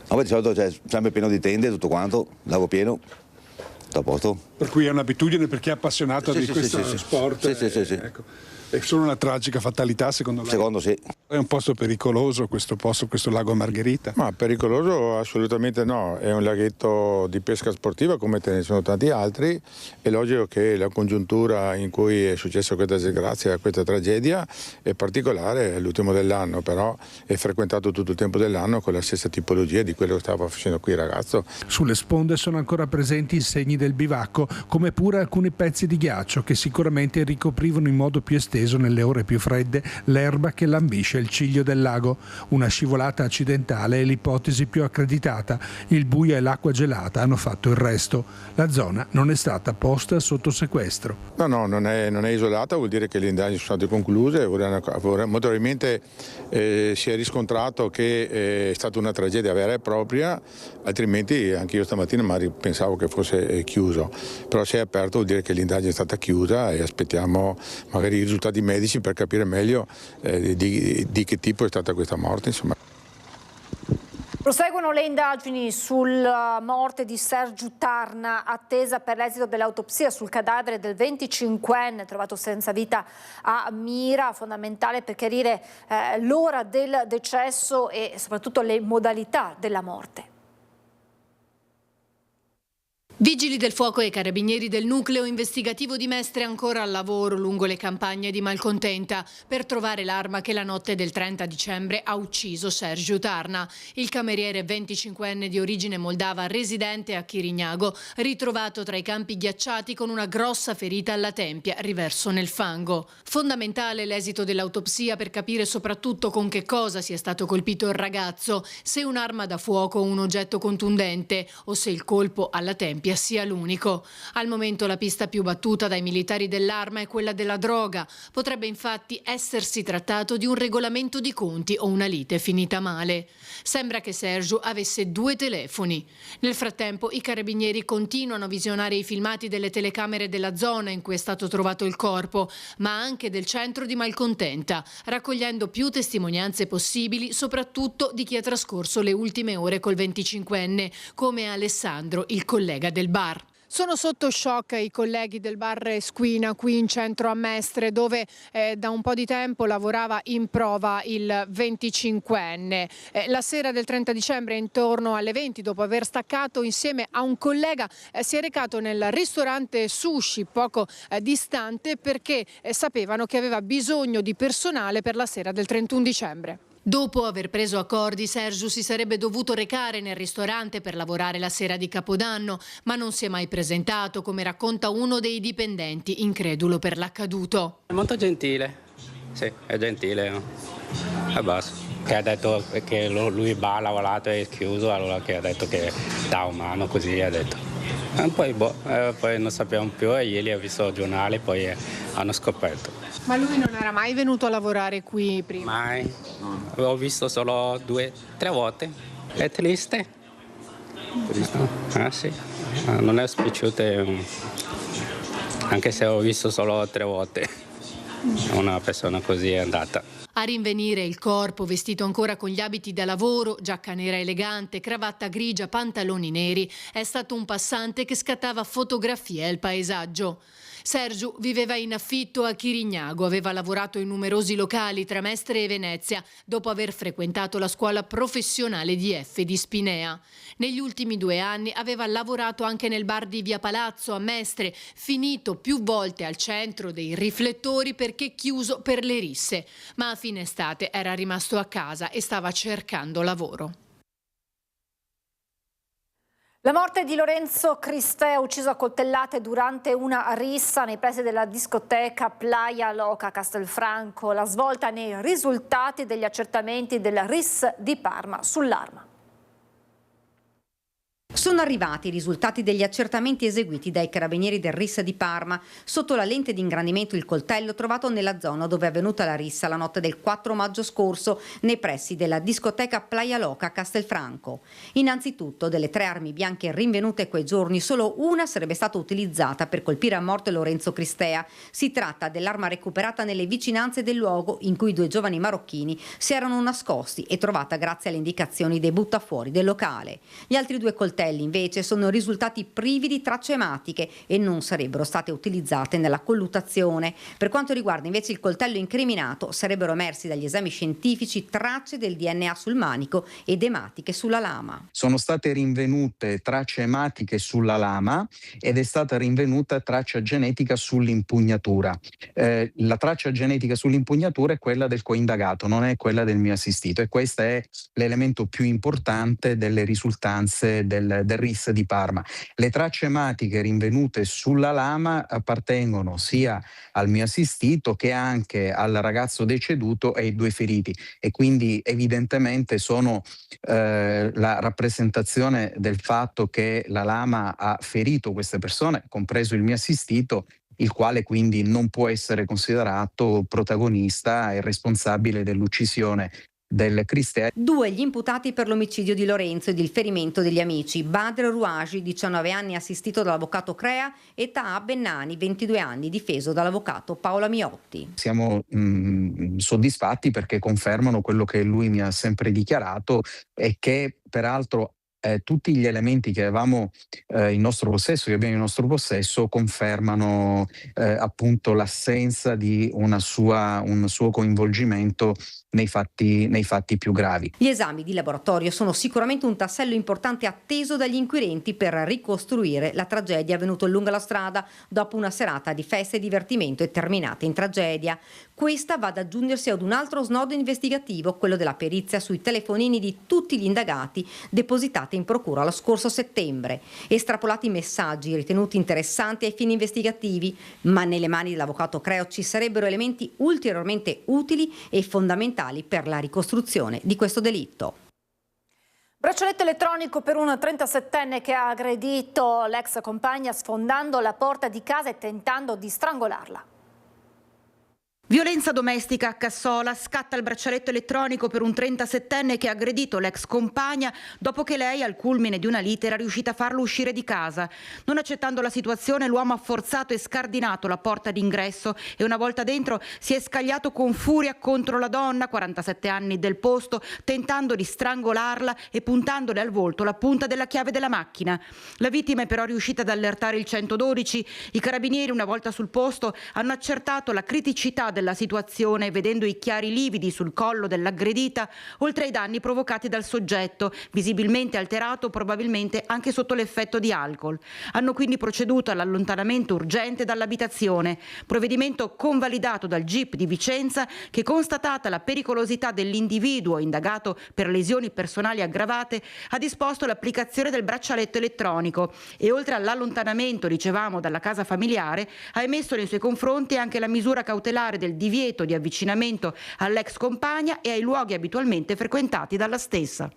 No, di solito c'è sempre pieno di tende, tutto quanto, lago pieno. A posto. Per cui è un'abitudine per chi è appassionato di questo sport. Sì. Ecco. È solo una tragica fatalità secondo lei? Secondo sì. È un posto pericoloso questo posto, questo lago Margherita? Ma pericoloso assolutamente no, è un laghetto di pesca sportiva come te ne sono tanti altri. È logico che la congiuntura in cui è successa questa disgrazia, questa tragedia è particolare, è l'ultimo dell'anno, però è frequentato tutto il tempo dell'anno con la stessa tipologia di quello che stava facendo qui il ragazzo. Sulle sponde sono ancora presenti i segni del bivacco, come pure alcuni pezzi di ghiaccio che sicuramente ricoprivano in modo più esteso nelle ore più fredde l'erba che lambisce il ciglio del lago. Una scivolata accidentale è l'ipotesi più accreditata. Il buio e l'acqua gelata hanno fatto il resto. La zona non è stata posta sotto sequestro. No, non è isolata, vuol dire che le indagini sono state concluse. Molto probabilmente si è riscontrato che è stata una tragedia vera e propria, altrimenti anche io stamattina pensavo che fosse chiuso. Però se è aperto vuol dire che l'indagine è stata chiusa e aspettiamo magari i risultati medici per capire meglio di che tipo è stata questa morte, insomma. Proseguono le indagini sulla morte di Sergiu Tarna, attesa per l'esito dell'autopsia sul cadavere del 25enne trovato senza vita a Mira, fondamentale per chiarire l'ora del decesso e soprattutto le modalità della morte. Vigili del fuoco e carabinieri del nucleo investigativo di Mestre ancora al lavoro lungo le campagne di Malcontenta per trovare l'arma che la notte del 30 dicembre ha ucciso Sergiu Tarna. Il cameriere 25enne di origine moldava residente a Chirignago, ritrovato tra i campi ghiacciati con una grossa ferita alla tempia, riverso nel fango. Fondamentale l'esito dell'autopsia per capire soprattutto con che cosa sia stato colpito il ragazzo, se un'arma da fuoco o un oggetto contundente o se il colpo alla tempia sia l'unico. Al momento la pista più battuta dai militari dell'arma è quella della droga. Potrebbe infatti essersi trattato di un regolamento di conti o una lite finita male. Sembra che Sergiu avesse 2 telefoni. Nel frattempo i carabinieri continuano a visionare i filmati delle telecamere della zona in cui è stato trovato il corpo, ma anche del centro di Malcontenta, raccogliendo più testimonianze possibili, soprattutto di chi ha trascorso le ultime ore col 25enne, come Alessandro, il collega del bar. Sono sotto shock i colleghi del bar Squina qui in centro a Mestre, dove da un po' di tempo lavorava in prova il 25enne. La sera del 30 dicembre intorno alle 20, dopo aver staccato insieme a un collega, si è recato nel ristorante Sushi poco distante perché sapevano che aveva bisogno di personale per la sera del 31 dicembre. Dopo aver preso accordi, Sergiu si sarebbe dovuto recare nel ristorante per lavorare la sera di Capodanno, ma non si è mai presentato, come racconta uno dei dipendenti, incredulo per l'accaduto. È molto gentile, sì, è gentile, e basta. che ha detto che lui va, ha lavorato e è chiuso, allora che ha detto che dà una mano, così ha detto. Poi non sappiamo più e ieri ho visto il giornale, poi hanno scoperto. Ma lui non era mai venuto a lavorare qui prima? Mai, l'ho visto solo 2-3 volte, è triste. Sì. Non è spiaciuto, anche se ho visto solo 3 volte. Una persona così è andata. A rinvenire il corpo, vestito ancora con gli abiti da lavoro, giacca nera elegante, cravatta grigia, pantaloni neri, è stato un passante che scattava fotografie al paesaggio. Sergiu viveva in affitto a Chirignago, aveva lavorato in numerosi locali tra Mestre e Venezia, dopo aver frequentato la scuola professionale di F di Spinea. Negli ultimi 2 anni aveva lavorato anche nel bar di Via Palazzo a Mestre, finito più volte al centro dei riflettori perché chiuso per le risse, ma a fine estate era rimasto a casa e stava cercando lavoro. La morte di Lorenzo Cristea, ucciso a coltellate durante una rissa nei pressi della discoteca Playa Loca a Castelfranco. La svolta nei risultati degli accertamenti della RIS di Parma sull'arma. Sono arrivati i risultati degli accertamenti eseguiti dai carabinieri del RIS di Parma. Sotto la lente di ingrandimento il coltello trovato nella zona dove è avvenuta la rissa la notte del 4 maggio scorso nei pressi della discoteca Playa Loca a Castelfranco. Innanzitutto, delle 3 armi bianche rinvenute quei giorni, solo una sarebbe stata utilizzata per colpire a morte Lorenzo Cristea. Si tratta dell'arma recuperata nelle vicinanze del luogo in cui 2 giovani marocchini si erano nascosti e trovata grazie alle indicazioni dei buttafuori del locale. Gli altri 2 coltelli invece sono risultati privi di tracce ematiche e non sarebbero state utilizzate nella colluttazione. Per quanto riguarda invece il coltello incriminato, sarebbero emersi dagli esami scientifici tracce del DNA sul manico ed ematiche sulla lama. Sono state rinvenute tracce ematiche sulla lama ed è stata rinvenuta traccia genetica sull'impugnatura. La traccia genetica sull'impugnatura è quella del coindagato, non è quella del mio assistito, e questo è l'elemento più importante delle risultanze del RIS di Parma. Le tracce ematiche rinvenute sulla lama appartengono sia al mio assistito che anche al ragazzo deceduto e ai 2 feriti, e quindi evidentemente sono la rappresentazione del fatto che la lama ha ferito queste persone, compreso il mio assistito, il quale quindi non può essere considerato protagonista e responsabile dell'uccisione del Cristea. 2 gli imputati per l'omicidio di Lorenzo ed il ferimento degli amici: Badr Rouagi, 19 anni, assistito dall'avvocato Crea, e Taha Bennani, 22 anni, difeso dall'avvocato Paola Miotti. Siamo soddisfatti perché confermano quello che lui mi ha sempre dichiarato e che peraltro tutti gli elementi che avevamo in nostro possesso, che abbiamo in nostro possesso, confermano appunto l'assenza di un suo coinvolgimento nei fatti più gravi. Gli esami di laboratorio sono sicuramente un tassello importante atteso dagli inquirenti per ricostruire la tragedia avvenuta lungo la strada dopo una serata di festa e divertimento e terminata in tragedia. Questa va ad aggiungersi ad un altro snodo investigativo, quello della perizia sui telefonini di tutti gli indagati depositati in procura lo scorso settembre. Estrapolati messaggi ritenuti interessanti ai fini investigativi, ma nelle mani dell'avvocato Creo ci sarebbero elementi ulteriormente utili e fondamentali per la ricostruzione di questo delitto. Braccialetto elettronico per un 37enne che ha aggredito l'ex compagna sfondando la porta di casa e tentando di strangolarla. Violenza domestica a Cassola, scatta il braccialetto elettronico per un 37enne che ha aggredito l'ex compagna dopo che lei, al culmine di una lite, era riuscita a farlo uscire di casa. Non accettando la situazione, l'uomo ha forzato e scardinato la porta d'ingresso e una volta dentro si è scagliato con furia contro la donna, 47 anni, del posto, tentando di strangolarla e puntandole al volto la punta della chiave della macchina. La vittima è però riuscita ad allertare il 112. I carabinieri, una volta sul posto, hanno accertato la criticità della situazione, vedendo i chiari lividi sul collo dell'aggredita, oltre ai danni provocati dal soggetto, visibilmente alterato, probabilmente anche sotto l'effetto di alcol. Hanno quindi proceduto all'allontanamento urgente dall'abitazione, provvedimento convalidato dal GIP di Vicenza che, constatata la pericolosità dell'individuo indagato per lesioni personali aggravate, ha disposto l'applicazione del braccialetto elettronico e, oltre all'allontanamento, dicevamo, dalla casa familiare, ha emesso nei suoi confronti anche la misura cautelare del del divieto di avvicinamento all'ex compagna e ai luoghi abitualmente frequentati dalla stessa.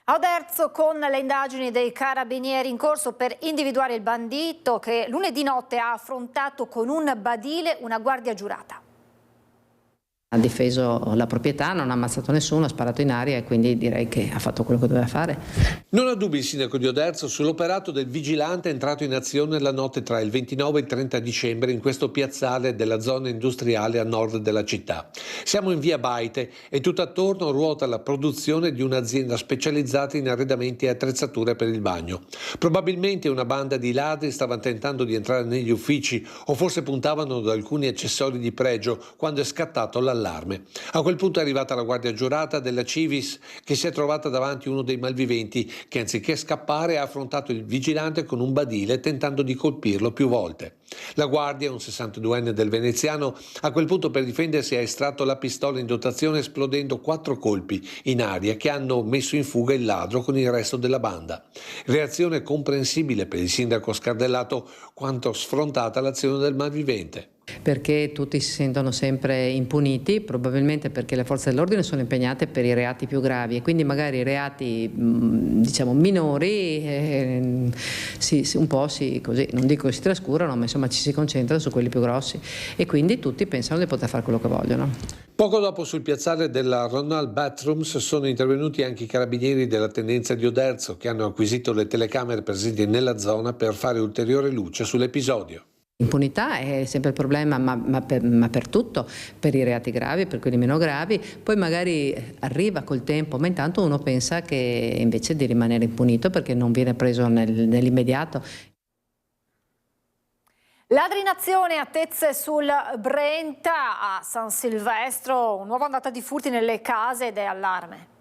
A Oderzo con le indagini dei carabinieri in corso per individuare il bandito che lunedì notte ha affrontato con un badile una guardia giurata. Ha difeso la proprietà, non ha ammazzato nessuno, ha sparato in aria e quindi direi che ha fatto quello che doveva fare. Non ha dubbi il sindaco di Oderzo sull'operato del vigilante entrato in azione la notte tra il 29 e il 30 dicembre in questo piazzale della zona industriale a nord della città. Siamo in via Baite e tutt'attorno ruota la produzione di un'azienda specializzata in arredamenti e attrezzature per il bagno. Probabilmente una banda di ladri stava tentando di entrare negli uffici o forse puntavano ad alcuni accessori di pregio quando è scattato l'allarme. A quel punto è arrivata la guardia giurata della Civis che si è trovata davanti uno dei malviventi che anziché scappare ha affrontato il vigilante con un badile tentando di colpirlo più volte. La guardia, un 62enne del veneziano, a quel punto per difendersi ha estratto la pistola in dotazione esplodendo 4 colpi in aria che hanno messo in fuga il ladro con il resto della banda. Reazione comprensibile per il sindaco scardellato quanto sfrontata l'azione del malvivente. Perché tutti si sentono sempre impuniti, probabilmente perché le forze dell'ordine sono impegnate per i reati più gravi e quindi magari i reati diciamo minori un po' così, non dico si trascurano, ma insomma ci si concentra su quelli più grossi e quindi tutti pensano di poter fare quello che vogliono. Poco dopo sul piazzale della Ronald Bathrooms sono intervenuti anche i carabinieri della tendenza di Oderzo che hanno acquisito le telecamere presenti nella zona per fare ulteriore luce sull'episodio. Impunità è sempre il problema, ma per tutto, per i reati gravi, per quelli meno gravi, poi magari arriva col tempo, ma intanto uno pensa che invece di rimanere impunito perché non viene preso nell'immediato. Ladri in azione a Tezze sul Brenta, a San Silvestro, nuova ondata di furti nelle case ed è allarme.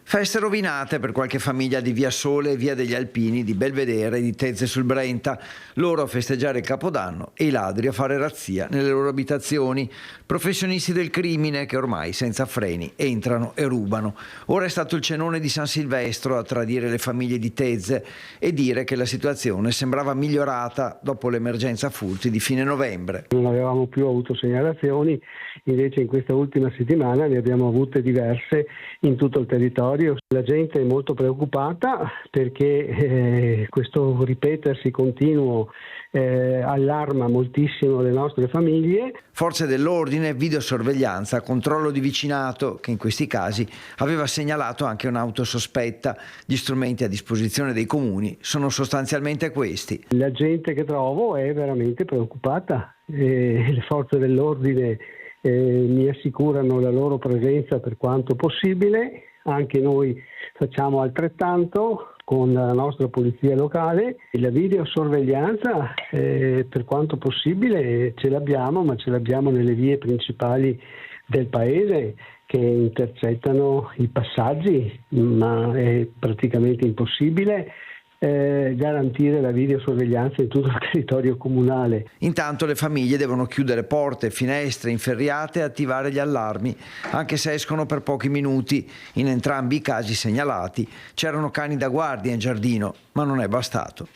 Feste rovinate per qualche famiglia di Via Sole e Via degli Alpini, di Belvedere e di Tezze sul Brenta. Loro a festeggiare il Capodanno e i ladri a fare razzia nelle loro abitazioni. Professionisti del crimine che ormai senza freni entrano e rubano. Ora è stato il cenone di San Silvestro a tradire le famiglie di Tezze e dire che la situazione sembrava migliorata dopo l'emergenza furti di fine novembre. Non avevamo più avuto segnalazioni, invece in questa ultima settimana ne abbiamo avute diverse in tutto il territorio. La gente è molto preoccupata perché questo ripetersi continuo allarma moltissimo le nostre famiglie. Forze dell'ordine, videosorveglianza, controllo di vicinato che in questi casi aveva segnalato anche un'auto sospetta. Gli strumenti a disposizione dei comuni sono sostanzialmente questi. La gente che trovo è veramente preoccupata. Le forze dell'ordine mi assicurano la loro presenza per quanto possibile. Anche noi facciamo altrettanto con la nostra polizia locale. La videosorveglianza per quanto possibile ce l'abbiamo, ma ce l'abbiamo nelle vie principali del paese che intercettano i passaggi, ma è praticamente impossibile garantire la videosorveglianza in tutto il territorio comunale. Intanto le famiglie devono chiudere porte, finestre, inferriate e attivare gli allarmi, anche se escono per pochi minuti. In entrambi i casi segnalati c'erano cani da guardia in giardino, ma non è bastato.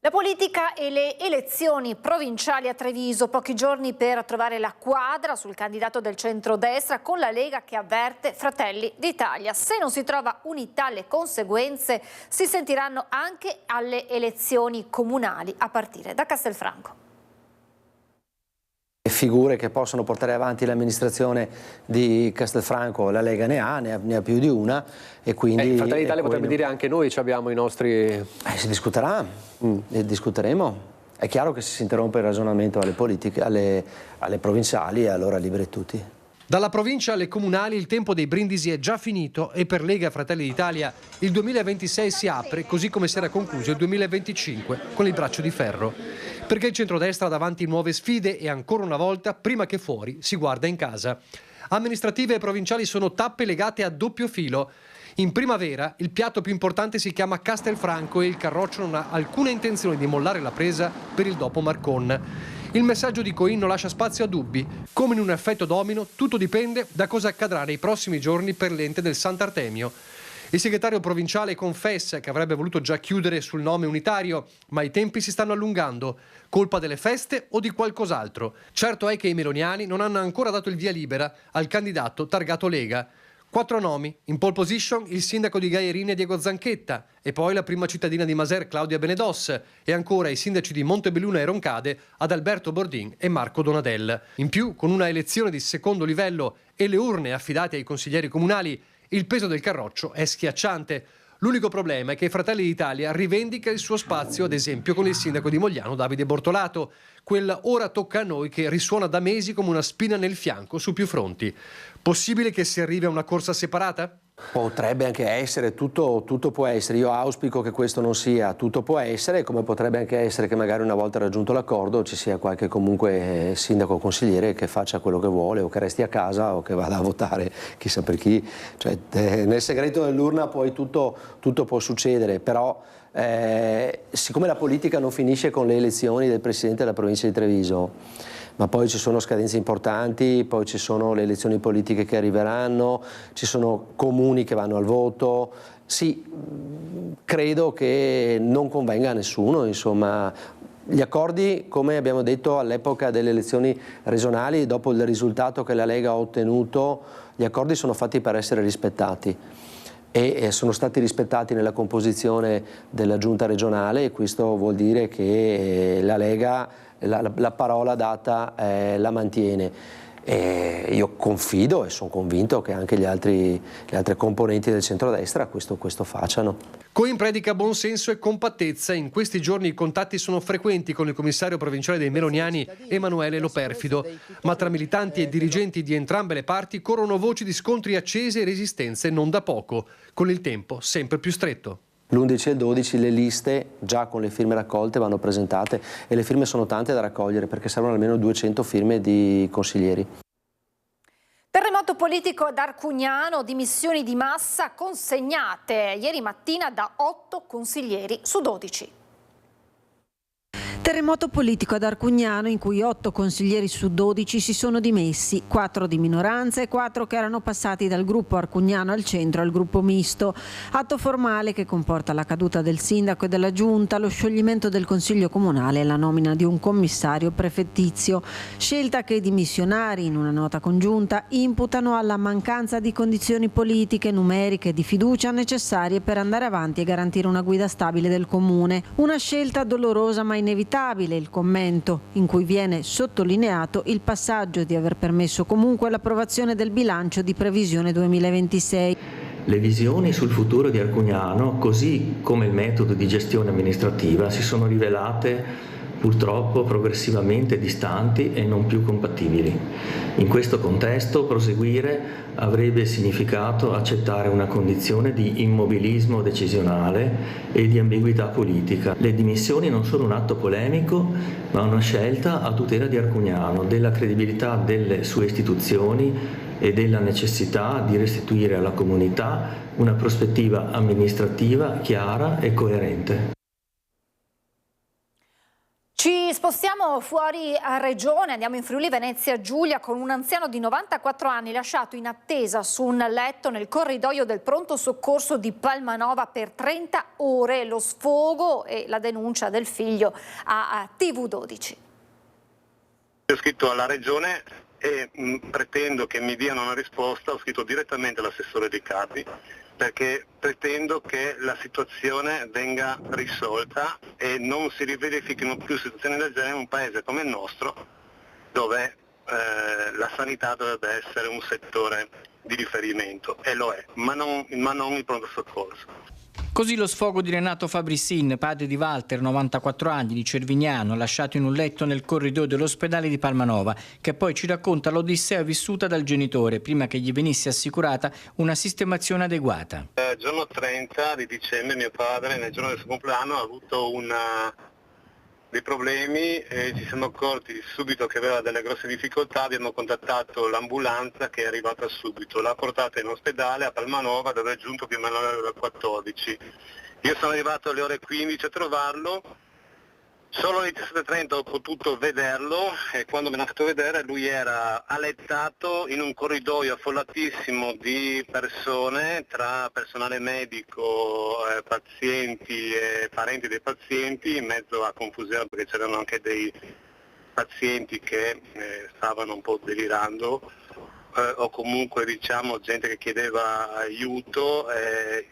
La politica e le elezioni provinciali a Treviso, pochi giorni per trovare la quadra sul candidato del centrodestra con la Lega che avverte Fratelli d'Italia. Se non si trova unità, le conseguenze si sentiranno anche alle elezioni comunali a partire da Castelfranco. Figure che possono portare avanti l'amministrazione di Castelfranco, la Lega ne ha più di una e quindi... Fratelli d'Italia potrebbe dire anche noi abbiamo i nostri... si discuterà, discuteremo. È chiaro che se si interrompe il ragionamento alle politiche, alle provinciali, allora liberi tutti. Dalla provincia alle comunali il tempo dei brindisi è già finito e per Lega e Fratelli d'Italia il 2026 si apre così come si era concluso il 2025 con il braccio di ferro. Perché il centrodestra ha davanti nuove sfide e ancora una volta, prima che fuori, si guarda in casa. Amministrative e provinciali sono tappe legate a doppio filo. In primavera il piatto più importante si chiama Castelfranco e il Carroccio non ha alcuna intenzione di mollare la presa per il dopo Marcon. Il messaggio di Coin non lascia spazio a dubbi. Come in un effetto domino, tutto dipende da cosa accadrà nei prossimi giorni per l'ente del Sant'Artemio. Il segretario provinciale confessa che avrebbe voluto già chiudere sul nome unitario, ma i tempi si stanno allungando. Colpa delle feste o di qualcos'altro? Certo è che i meloniani non hanno ancora dato il via libera al candidato targato Lega. 4 nomi, in pole position il sindaco di Gaierina Diego Zanchetta e poi la prima cittadina di Maser Claudia Benedos e ancora i sindaci di Montebelluna e Roncade Adalberto Bordin e Marco Donadel. In più, con una elezione di secondo livello e le urne affidate ai consiglieri comunali, il peso del carroccio è schiacciante. L'unico problema è che Fratelli d'Italia rivendica il suo spazio, ad esempio con il sindaco di Mogliano Davide Bortolato, quel ora tocca a noi che risuona da mesi come una spina nel fianco su più fronti. Possibile che si arrivi a una corsa separata? Potrebbe anche essere, tutto può essere. Io auspico che questo non sia, tutto può essere, come potrebbe anche essere che magari una volta raggiunto l'accordo ci sia qualche comunque sindaco o consigliere che faccia quello che vuole o che resti a casa o che vada a votare chissà per chi. Cioè, nel segreto dell'urna poi tutto può succedere, però siccome la politica non finisce con le elezioni del Presidente della provincia di Treviso, ma poi ci sono scadenze importanti, poi ci sono le elezioni politiche che arriveranno, ci sono comuni che vanno al voto. Sì, credo che non convenga a nessuno, insomma. Gli accordi, come abbiamo detto all'epoca delle elezioni regionali, dopo il risultato che la Lega ha ottenuto, gli accordi sono fatti per essere rispettati. E sono stati rispettati nella composizione della giunta regionale e questo vuol dire che la Lega la parola data la mantiene. Io confido e sono convinto che anche le altre componenti del centrodestra questo facciano. Coin predica buonsenso e compattezza. In questi giorni i contatti sono frequenti con il commissario provinciale dei Meloniani Emanuele Loperfido, ma tra militanti e dirigenti di entrambe le parti corrono voci di scontri accesi e resistenze non da poco, con il tempo sempre più stretto. L'11 e il 12 le liste già con le firme raccolte vanno presentate e le firme sono tante da raccogliere perché servono almeno 200 firme di consiglieri. Terremoto politico ad Arcugnano, dimissioni di massa consegnate ieri mattina da 8 consiglieri su 12. Terremoto politico ad Arcugnano in cui 8 consiglieri su 12 si sono dimessi, 4 di minoranza e 4 che erano passati dal gruppo Arcugnano al centro al gruppo misto. Atto formale che comporta la caduta del sindaco e della giunta, lo scioglimento del consiglio comunale e la nomina di un commissario prefettizio. Scelta che i dimissionari in una nota congiunta imputano alla mancanza di condizioni politiche, numeriche e di fiducia necessarie per andare avanti e garantire una guida stabile del comune. Una scelta dolorosa ma inevitabile. Il commento in cui viene sottolineato il passaggio di aver permesso comunque l'approvazione del bilancio di previsione 2026. Le visioni sul futuro di Arcugnano, così come il metodo di gestione amministrativa, si sono rivelate purtroppo progressivamente distanti e non più compatibili. In questo contesto proseguire avrebbe significato accettare una condizione di immobilismo decisionale e di ambiguità politica. Le dimissioni non sono un atto polemico, ma una scelta a tutela di Arcugnano, della credibilità delle sue istituzioni e della necessità di restituire alla comunità una prospettiva amministrativa chiara e coerente. Ci spostiamo fuori a regione, andiamo in Friuli Venezia Giulia con un anziano di 94 anni lasciato in attesa su un letto nel corridoio del pronto soccorso di Palmanova per 30 ore, lo sfogo e la denuncia del figlio a TV12. Ho scritto alla regione e pretendo che mi diano una risposta, ho scritto direttamente all'assessore dei capi perché pretendo che la situazione venga risolta e non si riverifichino più situazioni del genere in un paese come il nostro dove la sanità dovrebbe essere un settore di riferimento e lo è, ma non il pronto soccorso. Così lo sfogo di Renato Fabrissin, padre di Walter, 94 anni, di Cervignano, lasciato in un letto nel corridoio dell'ospedale di Palmanova, che poi ci racconta l'odissea vissuta dal genitore prima che gli venisse assicurata una sistemazione adeguata. Il giorno 30 di dicembre mio padre, nel giorno del suo compleanno, ha avuto dei problemi e ci siamo accorti subito che aveva delle grosse difficoltà, abbiamo contattato l'ambulanza che è arrivata subito, l'ha portata in ospedale a Palmanova dove è giunto più o meno alle ore 14. Io sono arrivato alle ore 15 a trovarlo, Solo alle 17:30 ho potuto vederlo e quando me l'ha fatto vedere lui era allettato in un corridoio affollatissimo di persone, tra personale medico, pazienti e parenti dei pazienti, in mezzo a confusione perché c'erano anche dei pazienti che stavano un po' delirando. O comunque diciamo gente che chiedeva aiuto,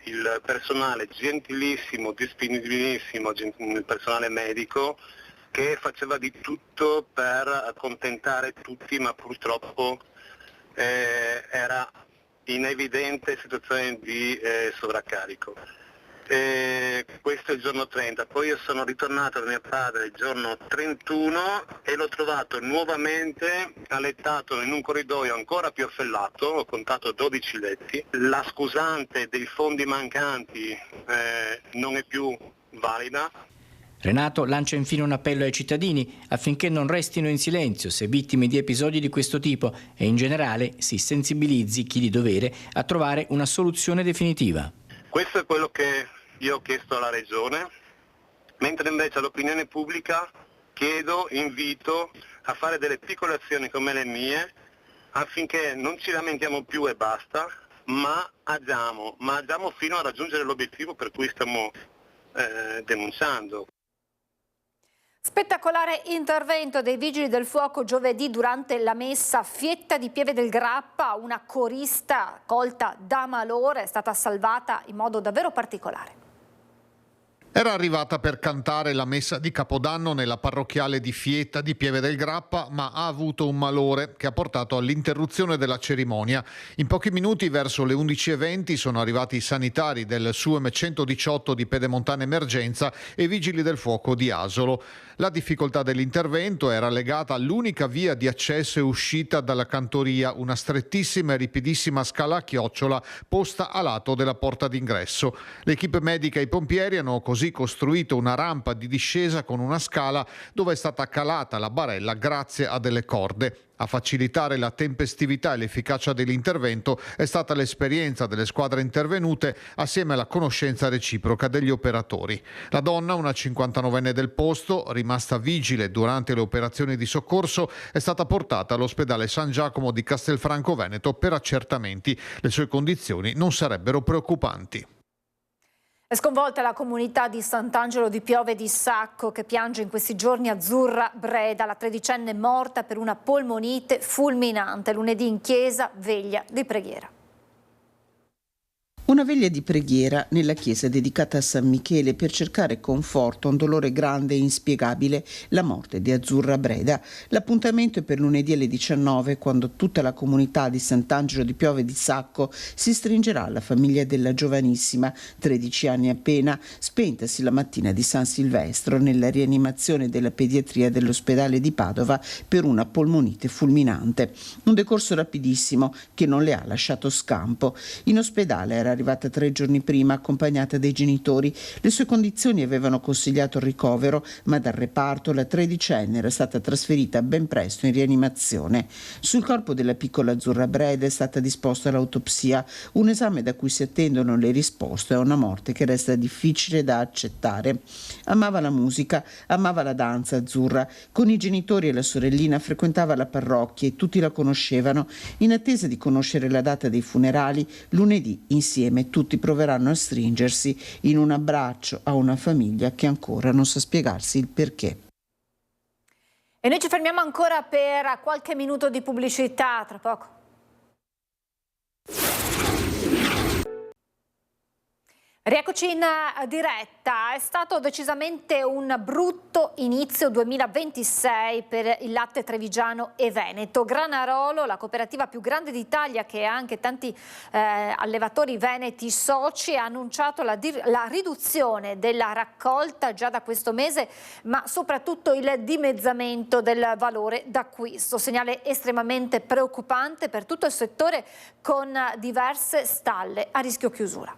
il personale gentilissimo, disponibilissimo, il personale medico che faceva di tutto per accontentare tutti, ma purtroppo era in evidente situazione di sovraccarico. Questo è il giorno 30, poi io sono ritornato da mio padre il giorno 31 e l'ho trovato nuovamente allettato in un corridoio ancora più affollato, ho contato 12 letti, la scusante dei fondi mancanti non è più valida. Renato lancia infine un appello ai cittadini affinché non restino in silenzio se vittime di episodi di questo tipo e in generale si sensibilizzi chi di dovere a trovare una soluzione definitiva. Questo è quello che io ho chiesto alla Regione, mentre invece all'opinione pubblica invito a fare delle piccole azioni come le mie affinché non ci lamentiamo più e basta, ma agiamo fino a raggiungere l'obiettivo per cui stiamo denunciando. Spettacolare intervento dei Vigili del Fuoco giovedì durante la messa Fietta di Pieve del Grappa. Una corista colta da malore è stata salvata in modo davvero particolare. Era arrivata per cantare la messa di Capodanno nella parrocchiale di Fietta di Pieve del Grappa, ma ha avuto un malore che ha portato all'interruzione della cerimonia. In pochi minuti, verso le 11:20, sono arrivati i sanitari del SUEM 118 di Pedemontana Emergenza e i Vigili del Fuoco di Asolo. La difficoltà dell'intervento era legata all'unica via di accesso e uscita dalla cantoria, una strettissima e ripidissima scala a chiocciola posta a lato della porta d'ingresso. L'equipe medica e i pompieri hanno così costruito una rampa di discesa con una scala dove è stata calata la barella grazie a delle corde. A facilitare la tempestività e l'efficacia dell'intervento è stata l'esperienza delle squadre intervenute assieme alla conoscenza reciproca degli operatori. La donna, una 59enne del posto, rimasta vigile durante le operazioni di soccorso, è stata portata all'ospedale San Giacomo di Castelfranco Veneto per accertamenti. Le sue condizioni non sarebbero preoccupanti. È sconvolta la comunità di Sant'Angelo di Piove di Sacco che piange in questi giorni Azzurra Breda, la tredicenne morta per una polmonite fulminante. Lunedì in chiesa, veglia di preghiera. Una veglia di preghiera nella chiesa dedicata a San Michele per cercare conforto a un dolore grande e inspiegabile, la morte di Azzurra Breda. L'appuntamento è per lunedì alle 19, quando tutta la comunità di Sant'Angelo di Piove di Sacco si stringerà alla famiglia della giovanissima, 13 anni appena, spentasi la mattina di San Silvestro nella rianimazione della pediatria dell'ospedale di Padova per una polmonite fulminante. Un decorso rapidissimo che non le ha lasciato scampo. In ospedale era arrivata 3 giorni prima accompagnata dai genitori. Le sue condizioni avevano consigliato il ricovero, ma dal reparto la tredicenne era stata trasferita ben presto in rianimazione. Sul corpo della piccola Azzurra Breda è stata disposta l'autopsia, un esame da cui si attendono le risposte a una morte che resta difficile da accettare. Amava la musica, amava la danza Azzurra. Con i genitori e la sorellina frequentava la parrocchia e tutti la conoscevano. In attesa di conoscere la data dei funerali, lunedì insieme tutti proveranno a stringersi in un abbraccio a una famiglia che ancora non sa spiegarsi il perché. E noi ci fermiamo ancora per qualche minuto di pubblicità, tra poco. Rieccoci in diretta. È stato decisamente un brutto inizio 2026 per il latte trevigiano e veneto. Granarolo, la cooperativa più grande d'Italia che ha anche tanti allevatori veneti soci, ha annunciato la riduzione della raccolta già da questo mese, ma soprattutto il dimezzamento del valore d'acquisto. Segnale estremamente preoccupante per tutto il settore, con diverse stalle a rischio chiusura.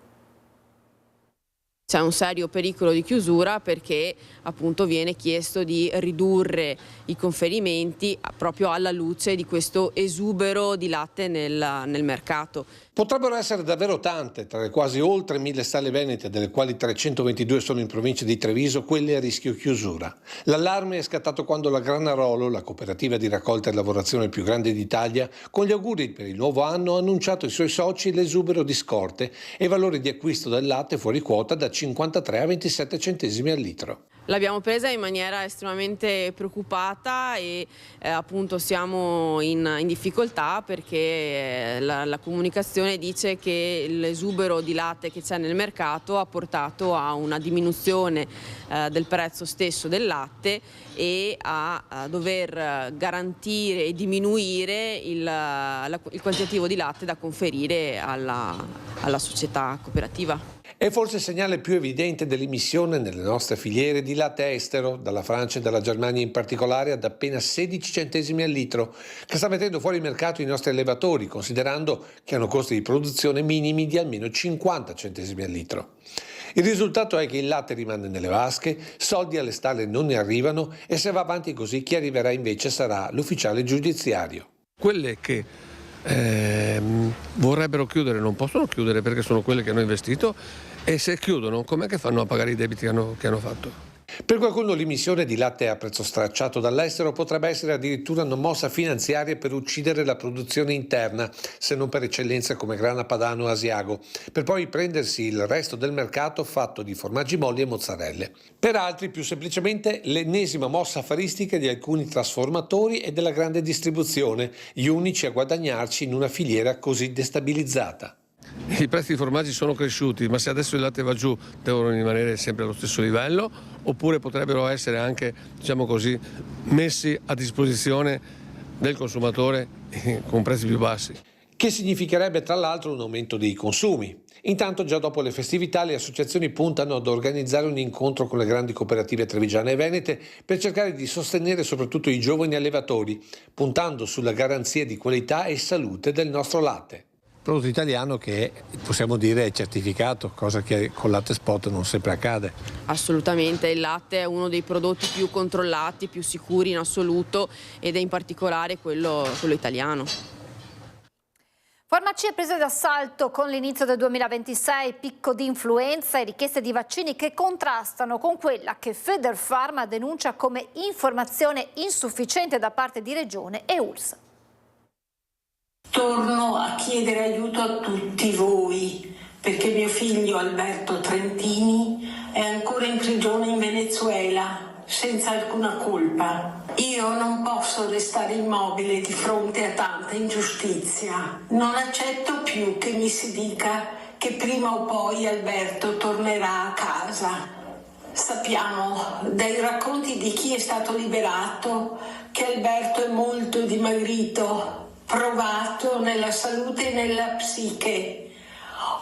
C'è un serio pericolo di chiusura perché appunto viene chiesto di ridurre i conferimenti proprio alla luce di questo esubero di latte nel mercato. Potrebbero essere davvero tante, tra le quasi oltre 1000 stalle venete, delle quali 322 sono in provincia di Treviso, quelle a rischio chiusura. L'allarme è scattato quando la Granarolo, la cooperativa di raccolta e lavorazione più grande d'Italia, con gli auguri per il nuovo anno ha annunciato ai suoi soci l'esubero di scorte e valori di acquisto del latte fuori quota da 53 a 27 centesimi al litro. L'abbiamo presa in maniera estremamente preoccupata e appunto siamo in difficoltà perché la comunicazione dice che l'esubero di latte che c'è nel mercato ha portato a una diminuzione del prezzo stesso del latte e a dover garantire e diminuire il quantitativo di latte da conferire alla società cooperativa. È forse il segnale più evidente dell'immissione nelle nostre filiere di latte estero, dalla Francia e dalla Germania in particolare, ad appena 16 centesimi al litro, che sta mettendo fuori mercato i nostri allevatori, considerando che hanno costi di produzione minimi di almeno 50 centesimi al litro. Il risultato è che il latte rimane nelle vasche, soldi alle stalle non ne arrivano e se va avanti così chi arriverà invece sarà l'ufficiale giudiziario. Quelle che vorrebbero chiudere non possono chiudere perché sono quelle che hanno investito e se chiudono com'è che fanno a pagare i debiti che hanno fatto? Per qualcuno l'immissione di latte a prezzo stracciato dall'estero potrebbe essere addirittura una mossa finanziaria per uccidere la produzione interna, se non per eccellenza come Grana Padano o Asiago, per poi prendersi il resto del mercato fatto di formaggi molli e mozzarelle. Per altri più semplicemente l'ennesima mossa affaristica di alcuni trasformatori e della grande distribuzione, gli unici a guadagnarci in una filiera così destabilizzata. I prezzi dei formaggi sono cresciuti, ma se adesso il latte va giù devono rimanere sempre allo stesso livello oppure potrebbero essere anche, diciamo così, messi a disposizione del consumatore con prezzi più bassi. Che significherebbe tra l'altro un aumento dei consumi. Intanto già dopo le festività le associazioni puntano ad organizzare un incontro con le grandi cooperative trevigiane e venete per cercare di sostenere soprattutto i giovani allevatori, puntando sulla garanzia di qualità e salute del nostro latte. Prodotto italiano che possiamo dire è certificato, cosa che con latte spot non sempre accade. Assolutamente, il latte è uno dei prodotti più controllati, più sicuri in assoluto ed è in particolare quello italiano. Farmacie prese d'assalto con l'inizio del 2026, picco di influenza e richieste di vaccini che contrastano con quella che Federpharma denuncia come informazione insufficiente da parte di Regione e ULSS. Torno a chiedere aiuto a tutti voi, perché mio figlio Alberto Trentini è ancora in prigione in Venezuela, senza alcuna colpa. Io non posso restare immobile di fronte a tanta ingiustizia. Non accetto più che mi si dica che prima o poi Alberto tornerà a casa. Sappiamo dai racconti di chi è stato liberato che Alberto è molto dimagrito, provato nella salute e nella psiche.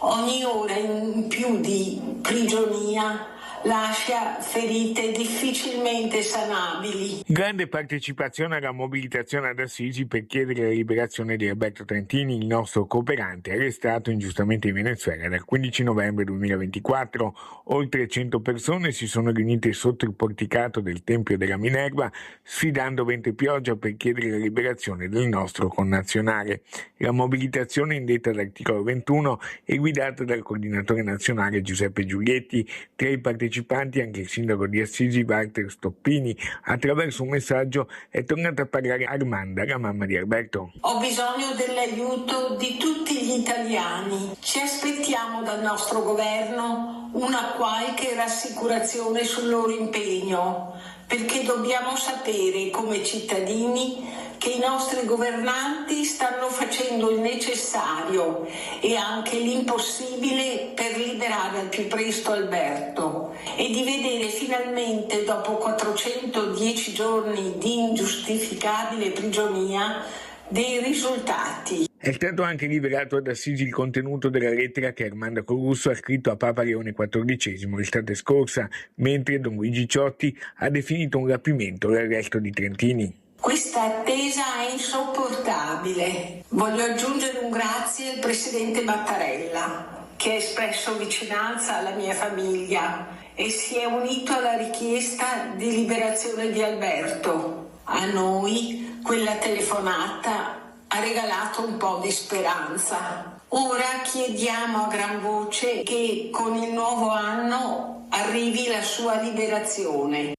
Ogni ora in più di prigionia lascia ferite difficilmente sanabili. Grande partecipazione alla mobilitazione ad Assisi per chiedere la liberazione di Alberto Trentini, il nostro cooperante arrestato ingiustamente in Venezuela dal 15 novembre 2024. Oltre 100 persone si sono riunite sotto il porticato del Tempio della Minerva, sfidando vento e pioggia per chiedere la liberazione del nostro connazionale. La mobilitazione indetta dall'articolo 21 è guidata dal coordinatore nazionale Giuseppe Giulietti. Tra i partecipanti anche il sindaco di Assisi Walter Stoppini. Attraverso un messaggio è tornata a parlare Armanda, la mamma di Alberto. Ho bisogno dell'aiuto di tutti gli italiani. Ci aspettiamo dal nostro governo una qualche rassicurazione sul loro impegno, perché dobbiamo sapere come cittadini che i nostri governanti stanno facendo il necessario e anche l'impossibile per liberare al più presto Alberto e di vedere finalmente, dopo 410 giorni di ingiustificabile prigionia, dei risultati. È stato anche rivelato ad Assisi il contenuto della lettera che Armando Corusso ha scritto a Papa Leone XIV l'estate scorsa, mentre Don Luigi Ciotti ha definito un rapimento l'arresto di Trentini. Questa attesa è insopportabile. Voglio aggiungere un grazie al Presidente Mattarella, che ha espresso vicinanza alla mia famiglia e si è unito alla richiesta di liberazione di Alberto. A noi quella telefonata ha regalato un po' di speranza. Ora chiediamo a gran voce che con il nuovo anno arrivi la sua liberazione.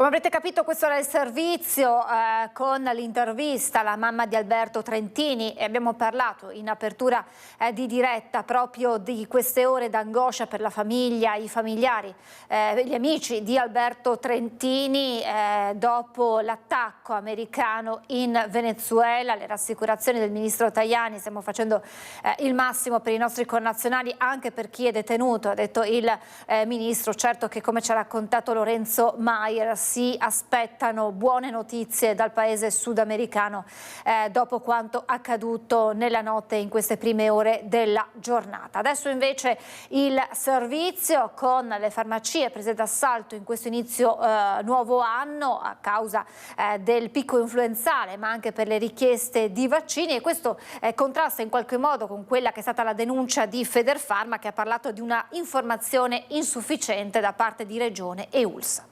Come avrete capito, questo era il servizio con l'intervista alla mamma di Alberto Trentini e abbiamo parlato in apertura di diretta proprio di queste ore d'angoscia per la famiglia, i familiari, gli amici di Alberto Trentini dopo l'attacco americano in Venezuela. Le rassicurazioni del ministro Tajani: stiamo facendo il massimo per i nostri connazionali, anche per chi è detenuto, ha detto il ministro. Certo che, come ci ha raccontato Lorenzo Maier, si aspettano buone notizie dal paese sudamericano dopo quanto accaduto nella notte, in queste prime ore della giornata. Adesso invece il servizio con le farmacie prese d'assalto in questo inizio nuovo anno a causa del picco influenzale, ma anche per le richieste di vaccini, e questo contrasta in qualche modo con quella che è stata la denuncia di Federfarma, che ha parlato di una informazione insufficiente da parte di Regione e ULSS.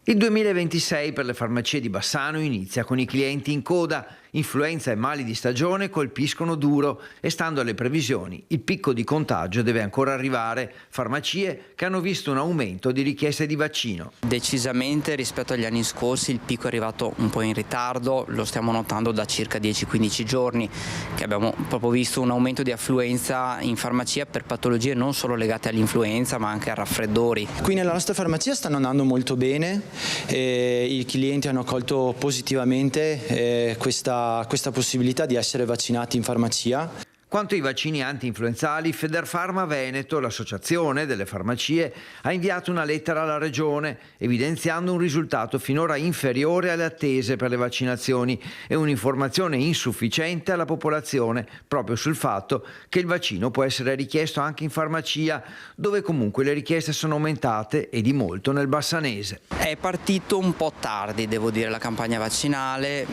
Il 2026 per le farmacie di Bassano inizia con i clienti in coda. Influenza e mali di stagione colpiscono duro e, stando alle previsioni, il picco di contagio deve ancora arrivare. Farmacie che hanno visto un aumento di richieste di vaccino. Decisamente rispetto agli anni scorsi il picco è arrivato un po' in ritardo, lo stiamo notando da circa 10-15 giorni, che abbiamo proprio visto un aumento di affluenza in farmacia per patologie non solo legate all'influenza ma anche a raffreddori. Qui nella nostra farmacia stanno andando molto bene, i clienti hanno accolto positivamente questa possibilità di essere vaccinati in farmacia. Quanto ai vaccini anti-influenzali, Federfarma Veneto, l'associazione delle farmacie, ha inviato una lettera alla Regione evidenziando un risultato finora inferiore alle attese per le vaccinazioni e un'informazione insufficiente alla popolazione proprio sul fatto che il vaccino può essere richiesto anche in farmacia, dove comunque le richieste sono aumentate e di molto nel Bassanese. È partito un po' tardi, devo dire, la campagna vaccinale,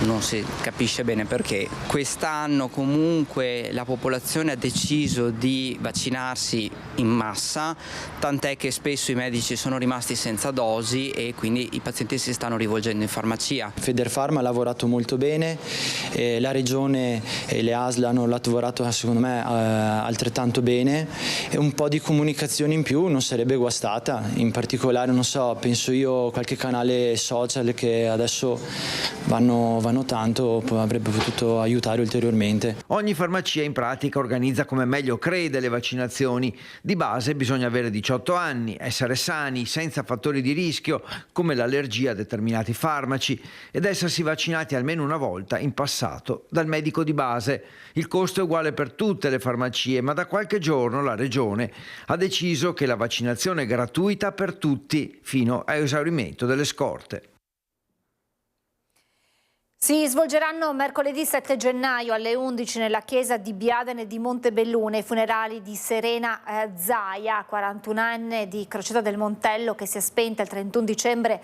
non si capisce bene perché. Quest'anno comunque la popolazione ha deciso di vaccinarsi in massa, tant'è che spesso i medici sono rimasti senza dosi e quindi i pazienti si stanno rivolgendo in farmacia. Federfarma ha lavorato molto bene, la Regione e le ASL hanno lavorato secondo me altrettanto bene, e un po' di comunicazione in più non sarebbe guastata, in particolare non so, penso io qualche canale social che adesso vanno tanto, avrebbe potuto aiutare ulteriormente. Ogni farmacia in pratica organizza come meglio crede le vaccinazioni. Di base bisogna avere 18 anni, essere sani, senza fattori di rischio come l'allergia a determinati farmaci ed essersi vaccinati almeno una volta in passato dal medico di base. Il costo è uguale per tutte le farmacie, ma da qualche giorno la Regione ha deciso che la vaccinazione è gratuita per tutti fino a esaurimento delle scorte. Si svolgeranno mercoledì 7 gennaio alle 11 nella chiesa di Biadene di Montebellune i funerali di Serena Zaia, 41enne di Crocetta del Montello, che si è spenta il 31 dicembre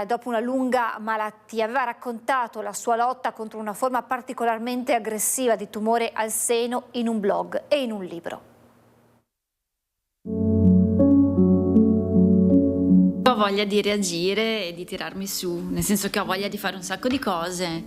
dopo una lunga malattia. Aveva raccontato la sua lotta contro una forma particolarmente aggressiva di tumore al seno in un blog e in un libro. Ho voglia di reagire e di tirarmi su, nel senso che ho voglia di fare un sacco di cose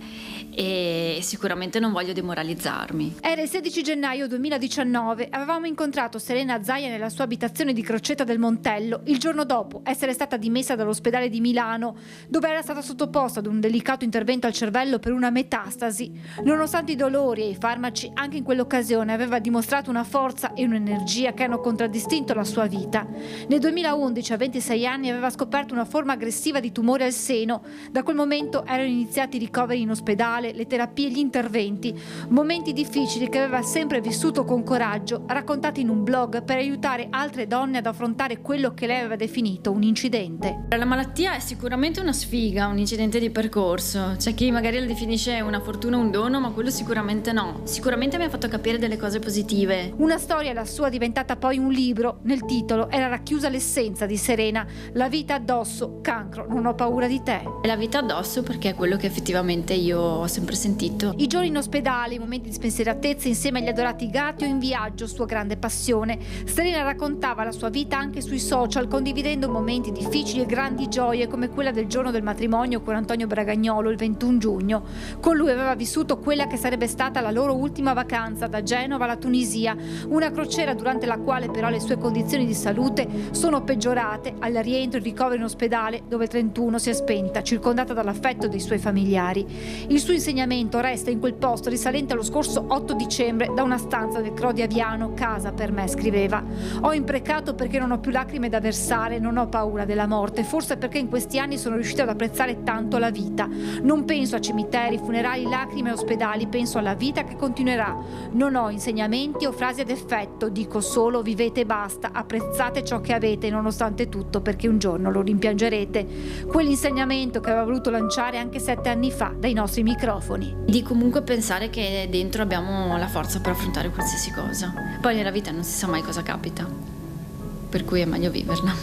e sicuramente non voglio demoralizzarmi. Era il 16 gennaio 2019, avevamo incontrato Serena Zaia nella sua abitazione di Crocetta del Montello, il giorno dopo essere stata dimessa dall'ospedale di Milano, dove era stata sottoposta ad un delicato intervento al cervello per una metastasi. Nonostante i dolori e i farmaci, anche in quell'occasione aveva dimostrato una forza e un'energia che hanno contraddistinto la sua vita. Nel 2011, a 26 anni, aveva scoperto una forma aggressiva di tumore al seno. Da quel momento erano iniziati i ricoveri in ospedale, le terapie e gli interventi, momenti difficili che aveva sempre vissuto con coraggio, raccontati in un blog per aiutare altre donne ad affrontare quello che lei aveva definito un incidente. La malattia è sicuramente una sfiga, un incidente di percorso. C'è chi magari la definisce una fortuna, un dono, ma quello sicuramente no. Sicuramente mi ha fatto capire delle cose positive. Una storia, la sua, diventata poi un libro. Nel titolo era racchiusa l'essenza di Serena: la vita addosso, cancro, non ho paura di te. La vita addosso perché è quello che effettivamente io ho sempre sentito. I giorni in ospedale, i momenti di spensieratezza insieme agli adorati gatti o in viaggio, sua grande passione. Serena raccontava la sua vita anche sui social, condividendo momenti difficili e grandi gioie come quella del giorno del matrimonio con Antonio Bragagnolo il 21 giugno. Con lui aveva vissuto quella che sarebbe stata la loro ultima vacanza da Genova alla Tunisia, una crociera durante la quale però le sue condizioni di salute sono peggiorate al rientro e ricovero in ospedale, dove il 31 si è spenta, circondata dall'affetto dei suoi familiari. Il suo insegnamento resta in quel posto risalente allo scorso 8 dicembre da una stanza del Crò di Aviano, casa per me, scriveva. Ho imprecato perché non ho più lacrime da versare, non ho paura della morte, forse perché in questi anni sono riuscita ad apprezzare tanto la vita. Non penso a cimiteri, funerali, lacrime e ospedali, penso alla vita che continuerà. Non ho insegnamenti o frasi ad effetto, dico solo vivete e basta, apprezzate ciò che avete nonostante tutto, perché un giorno lo rimpiangerete. Quell'insegnamento che aveva voluto lanciare anche 7 anni fa dai nostri microfoni. Di comunque pensare che dentro abbiamo la forza per affrontare qualsiasi cosa. Poi nella vita non si sa mai cosa capita, per cui è meglio viverla.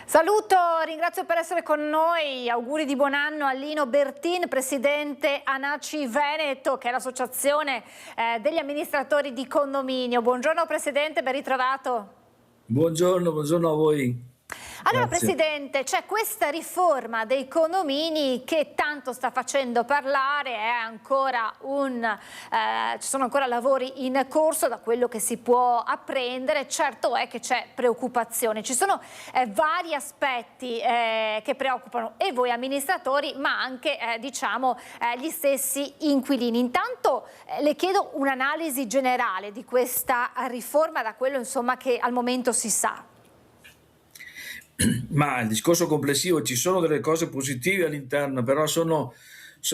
Saluto, ringrazio per essere con noi, auguri di buon anno a Lino Bertin, presidente ANACI Veneto, che è l'associazione degli amministratori di condominio. Buongiorno Presidente, ben ritrovato. Buongiorno a voi. Allora Grazie. Presidente, c'è questa riforma dei condomini che tanto sta facendo parlare, è ancora ci sono ancora lavori in corso da quello che si può apprendere. Certo è che c'è preoccupazione, ci sono vari aspetti che preoccupano e voi amministratori ma anche gli stessi inquilini. Intanto le chiedo un'analisi generale di questa riforma da quello insomma che al momento si sa. Ma il discorso complessivo, ci sono delle cose positive all'interno, però sono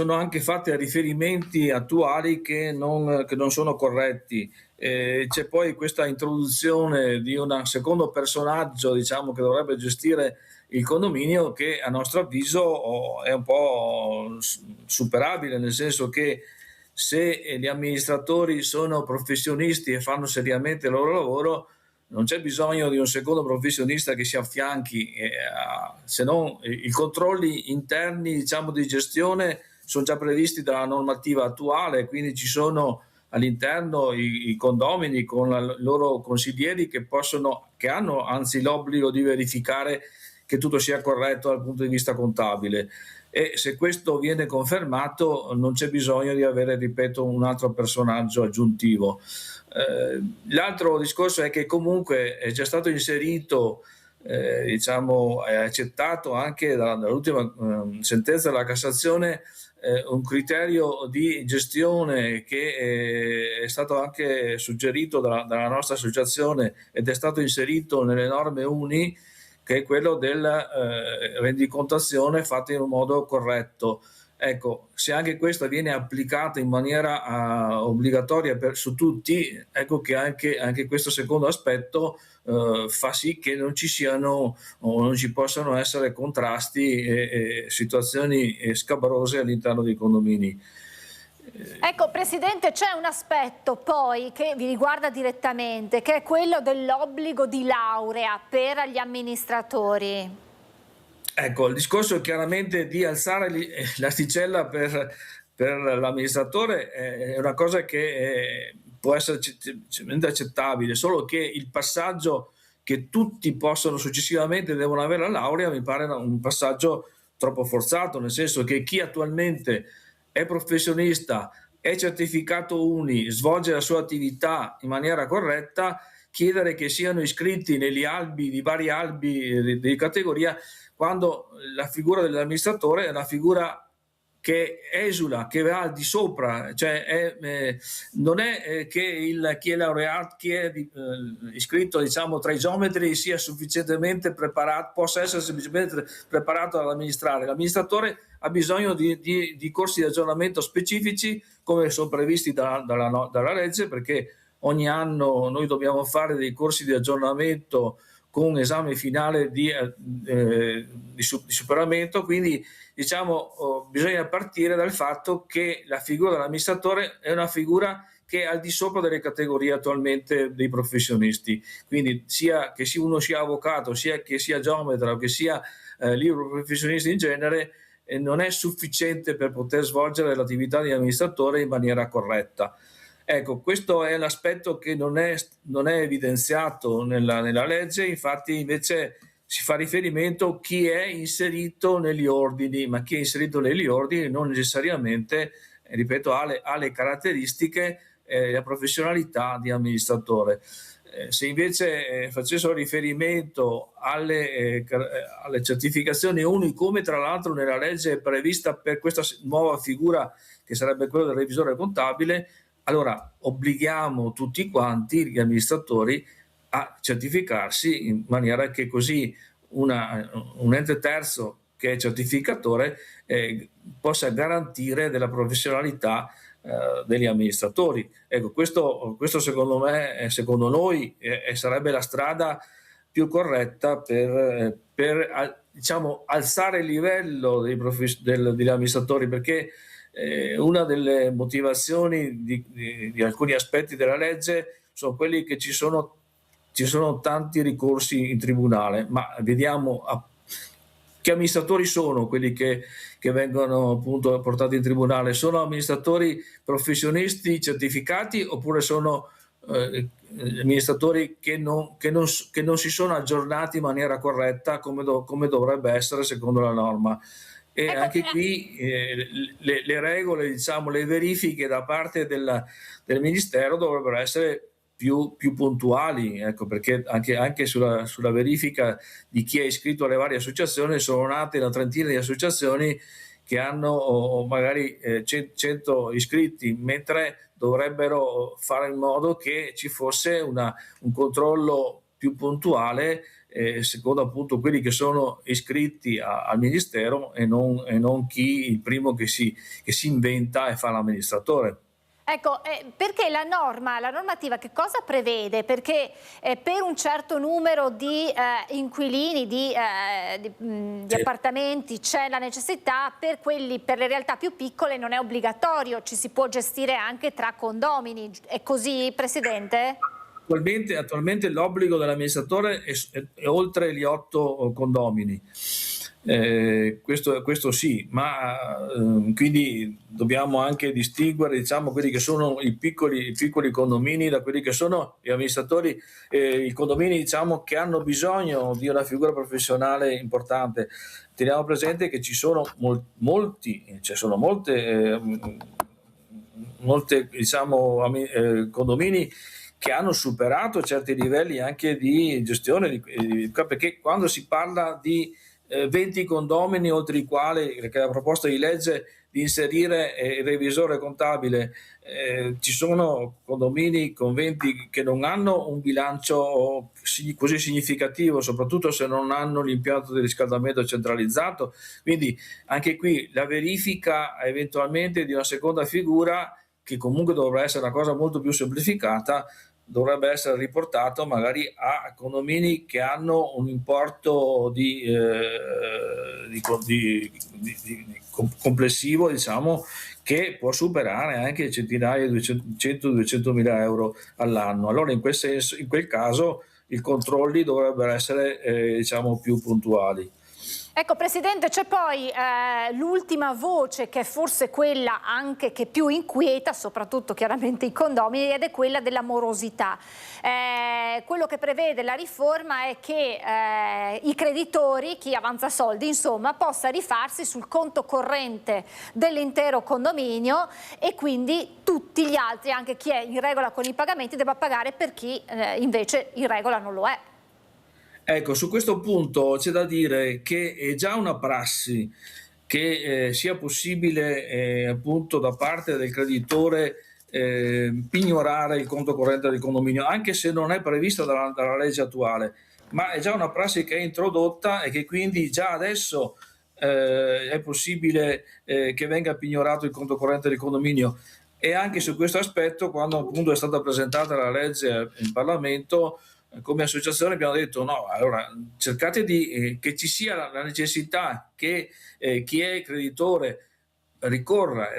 anche fatte a riferimenti attuali che non sono corretti. C'è poi questa introduzione di un secondo personaggio, diciamo, che dovrebbe gestire il condominio, che a nostro avviso è un po' superabile, nel senso che se gli amministratori sono professionisti e fanno seriamente il loro lavoro, non c'è bisogno di un secondo professionista che si affianchi, se no i controlli interni, diciamo, di gestione sono già previsti dalla normativa attuale, quindi ci sono all'interno i condomini con i loro consiglieri che hanno anzi l'obbligo di verificare che tutto sia corretto dal punto di vista contabile. E se questo viene confermato non c'è bisogno di avere, ripeto, un altro personaggio aggiuntivo. L'altro discorso è che comunque è già stato inserito, è accettato anche dall'ultima sentenza della Cassazione, un criterio di gestione che è stato anche suggerito dalla nostra associazione ed è stato inserito nelle norme UNI, che è quello della rendicontazione fatta in un modo corretto. Ecco, se anche questa viene applicata in maniera obbligatoria su tutti, ecco che anche questo secondo aspetto fa sì che non ci siano o non ci possano essere contrasti e situazioni scabrose all'interno dei condomini. Ecco Presidente, c'è un aspetto poi che vi riguarda direttamente, che è quello dell'obbligo di laurea per gli amministratori. Ecco, il discorso è chiaramente di alzare l'asticella per l'amministratore, è una cosa che può essere accettabile, solo che il passaggio che tutti possono successivamente devono avere la laurea mi pare un passaggio troppo forzato, nel senso che chi attualmente è professionista, è certificato UNI, svolge la sua attività in maniera corretta, chiedere che siano iscritti negli albi, di vari albi di categoria, quando la figura dell'amministratore è una figura che esula, che va al di sopra, cioè non è che chi è laureato, chi è iscritto, diciamo, tra i geometri sia sufficientemente preparato, possa essere semplicemente preparato ad amministrare. L'amministratore ha bisogno di corsi di aggiornamento specifici, come sono previsti dalla legge, perché ogni anno noi dobbiamo fare dei corsi di aggiornamento con un esame finale di superamento, quindi diciamo bisogna partire dal fatto che la figura dell'amministratore è una figura che è al di sopra delle categorie attualmente dei professionisti. Quindi sia che uno sia avvocato, sia che sia geometra o che sia libero professionista in genere, non è sufficiente per poter svolgere l'attività di amministratore in maniera corretta. Ecco, questo è l'aspetto che non è evidenziato nella legge, infatti invece si fa riferimento a chi è inserito negli ordini, ma chi è inserito negli ordini non necessariamente, ripeto, ha le caratteristiche e la professionalità di amministratore. Se invece facessero riferimento alle certificazioni UNI, come tra l'altro nella legge è prevista per questa nuova figura che sarebbe quella del revisore contabile, allora obblighiamo tutti quanti gli amministratori a certificarsi in maniera che così un ente terzo che è certificatore possa garantire della professionalità degli amministratori. Ecco, questo secondo me, secondo noi, sarebbe la strada più corretta per diciamo, alzare il livello degli amministratori, perché una delle motivazioni di alcuni aspetti della legge sono quelli che ci sono tanti ricorsi in tribunale, ma vediamo che amministratori sono quelli che vengono appunto portati in tribunale. Sono amministratori professionisti certificati oppure sono amministratori che non si sono aggiornati in maniera corretta come dovrebbe essere secondo la norma? E anche qui le regole, diciamo, le verifiche da parte del Ministero dovrebbero essere più puntuali, ecco, perché anche sulla verifica di chi è iscritto alle varie associazioni sono nate una trentina di associazioni che hanno magari 100 iscritti, mentre dovrebbero fare in modo che ci fosse un controllo più puntuale secondo appunto quelli che sono iscritti al Ministero e non il primo che si inventa e fa l'amministratore. Ecco, perché la normativa che cosa prevede? Perché per un certo numero di inquilini, di appartamenti c'è la necessità, per le realtà più piccole non è obbligatorio, ci si può gestire anche tra condomini. È così, Presidente? Attualmente l'obbligo dell'amministratore è oltre gli 8 condomini. Questo sì, ma quindi dobbiamo anche distinguere, diciamo, quelli che sono i piccoli condomini da quelli che sono gli amministratori, i condomini, diciamo, che hanno bisogno di una figura professionale importante. Teniamo presente che ci sono molte diciamo condomini che hanno superato certi livelli anche di gestione, perché quando si parla di 20 condomini oltre i quali, che è la proposta di legge di inserire il revisore contabile, ci sono condomini con 20 che non hanno un bilancio così significativo, soprattutto se non hanno l'impianto di riscaldamento centralizzato, quindi anche qui la verifica eventualmente di una seconda figura, che comunque dovrebbe essere una cosa molto più semplificata, dovrebbe essere riportato magari a condomini che hanno un importo complessivo, diciamo, che può superare anche centinaia, 100-200 mila euro all'anno. Allora in quel caso i controlli dovrebbero essere diciamo più puntuali. Ecco, Presidente, c'è poi l'ultima voce, che è forse quella anche che più inquieta, soprattutto chiaramente i condomini, ed è quella della morosità. Quello che prevede la riforma è che i creditori, chi avanza soldi, insomma, possa rifarsi sul conto corrente dell'intero condominio e quindi tutti gli altri, anche chi è in regola con i pagamenti, debba pagare per chi invece in regola non lo è. Ecco, su questo punto c'è da dire che è già una prassi che sia possibile appunto da parte del creditore pignorare il conto corrente del condominio, anche se non è prevista dalla legge attuale, ma è già una prassi che è introdotta e che quindi già adesso è possibile che venga pignorato il conto corrente del condominio. E anche su questo aspetto, quando appunto è stata presentata la legge in Parlamento, come associazione abbiamo detto no, allora cercate che ci sia la necessità che chi è creditore ricorra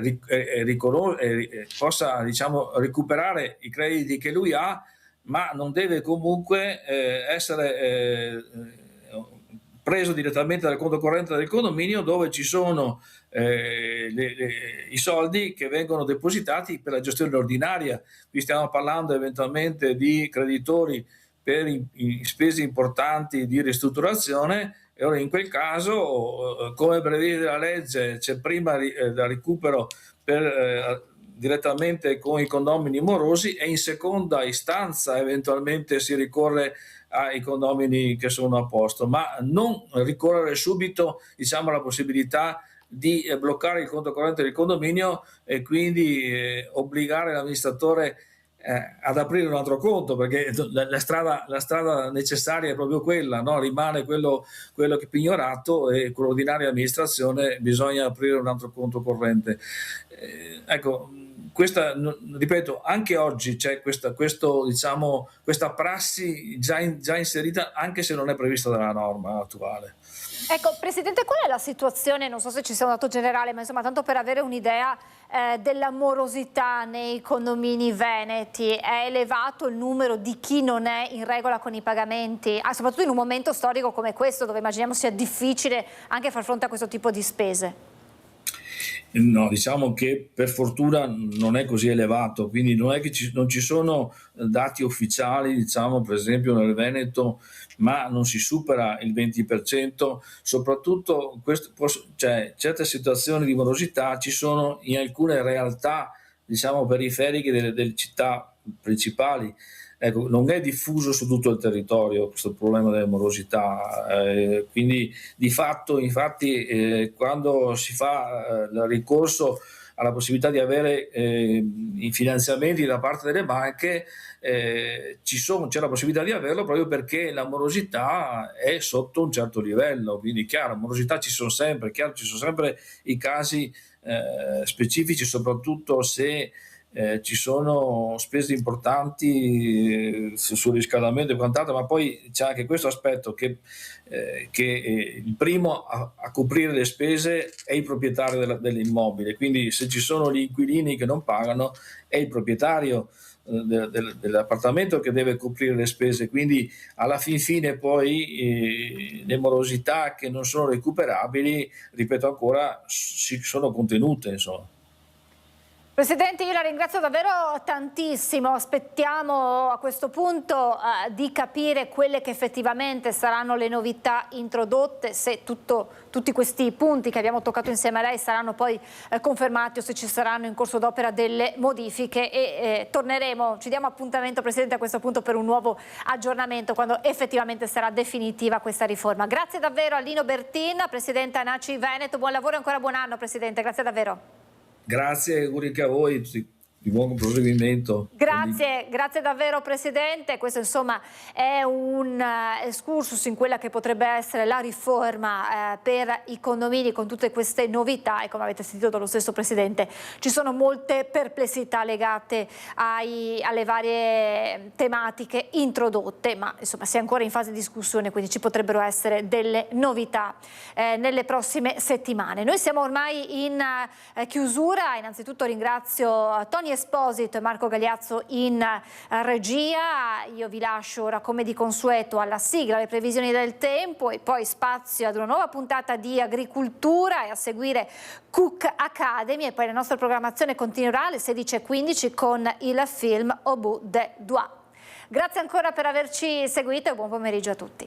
possa, diciamo, recuperare i crediti che lui ha, ma non deve comunque essere preso direttamente dal conto corrente del condominio, dove ci sono i soldi che vengono depositati per la gestione ordinaria. Qui stiamo parlando eventualmente di creditori per i spese importanti di ristrutturazione, e ora in quel caso, come prevede la legge, c'è prima da recupero direttamente con i condomini morosi, e in seconda istanza eventualmente si ricorre ai condomini che sono a posto, ma non ricorrere subito, diciamo, alla possibilità di bloccare il conto corrente del condominio e quindi obbligare l'amministratore ad aprire un altro conto, perché la strada necessaria è proprio quella, no? Rimane quello che è pignorato, e con l'ordinaria amministrazione bisogna aprire un altro conto corrente. Ecco, ripeto, anche oggi c'è questa prassi già inserita, anche se non è prevista dalla norma attuale. Ecco, Presidente, qual è la situazione, non so se ci sia un dato generale, ma insomma tanto per avere un'idea della morosità nei condomini veneti? È elevato il numero di chi non è in regola con i pagamenti, soprattutto in un momento storico come questo, dove immaginiamo sia difficile anche far fronte a questo tipo di spese? No, diciamo che per fortuna non è così elevato, quindi non è che non ci sono dati ufficiali, diciamo, per esempio nel Veneto, ma non si supera il 20%, soprattutto certe situazioni di morosità ci sono in alcune realtà, diciamo, periferiche delle città principali. Ecco, non è diffuso su tutto il territorio questo problema della morosità, quindi di fatto, infatti, quando si fa il ricorso alla possibilità di avere i finanziamenti da parte delle banche, c'è la possibilità di averlo proprio perché la morosità è sotto un certo livello. Quindi chiaro, morosità ci sono sempre, i casi specifici, soprattutto se ci sono spese importanti sul riscaldamento e quant'altro, ma poi c'è anche questo aspetto che il primo a coprire le spese è il proprietario dell'immobile, quindi se ci sono gli inquilini che non pagano è il proprietario dell'appartamento che deve coprire le spese, quindi alla fin fine poi le morosità che non sono recuperabili, ripeto ancora, sono contenute, insomma. Presidente, io la ringrazio davvero tantissimo. Aspettiamo a questo punto di capire quelle che effettivamente saranno le novità introdotte, se tutti questi punti che abbiamo toccato insieme a lei saranno poi confermati o se ci saranno in corso d'opera delle modifiche, e torneremo, ci diamo appuntamento, Presidente, a questo punto per un nuovo aggiornamento quando effettivamente sarà definitiva questa riforma. Grazie davvero a Lino Bertin, Presidente ANACI Veneto, buon lavoro e ancora buon anno, Presidente, grazie davvero. Grazie, auguri a voi, di buon proseguimento. Grazie davvero Presidente. Questo insomma è un excursus in quella che potrebbe essere la riforma per i condomini, con tutte queste novità, e come avete sentito dallo stesso Presidente ci sono molte perplessità legate alle varie tematiche introdotte, ma insomma si è ancora in fase di discussione, quindi ci potrebbero essere delle novità nelle prossime settimane. Noi siamo ormai in chiusura. Innanzitutto ringrazio Tony Esposito e Marco Gagliazzo in regia. Io vi lascio ora, come di consueto, alla sigla, le previsioni del tempo, e poi spazio ad una nuova puntata di agricoltura, e a seguire Cook Academy, e poi la nostra programmazione continuerà alle 16:15 con il film Au bout des doigts. Grazie ancora per averci seguito e buon pomeriggio a tutti.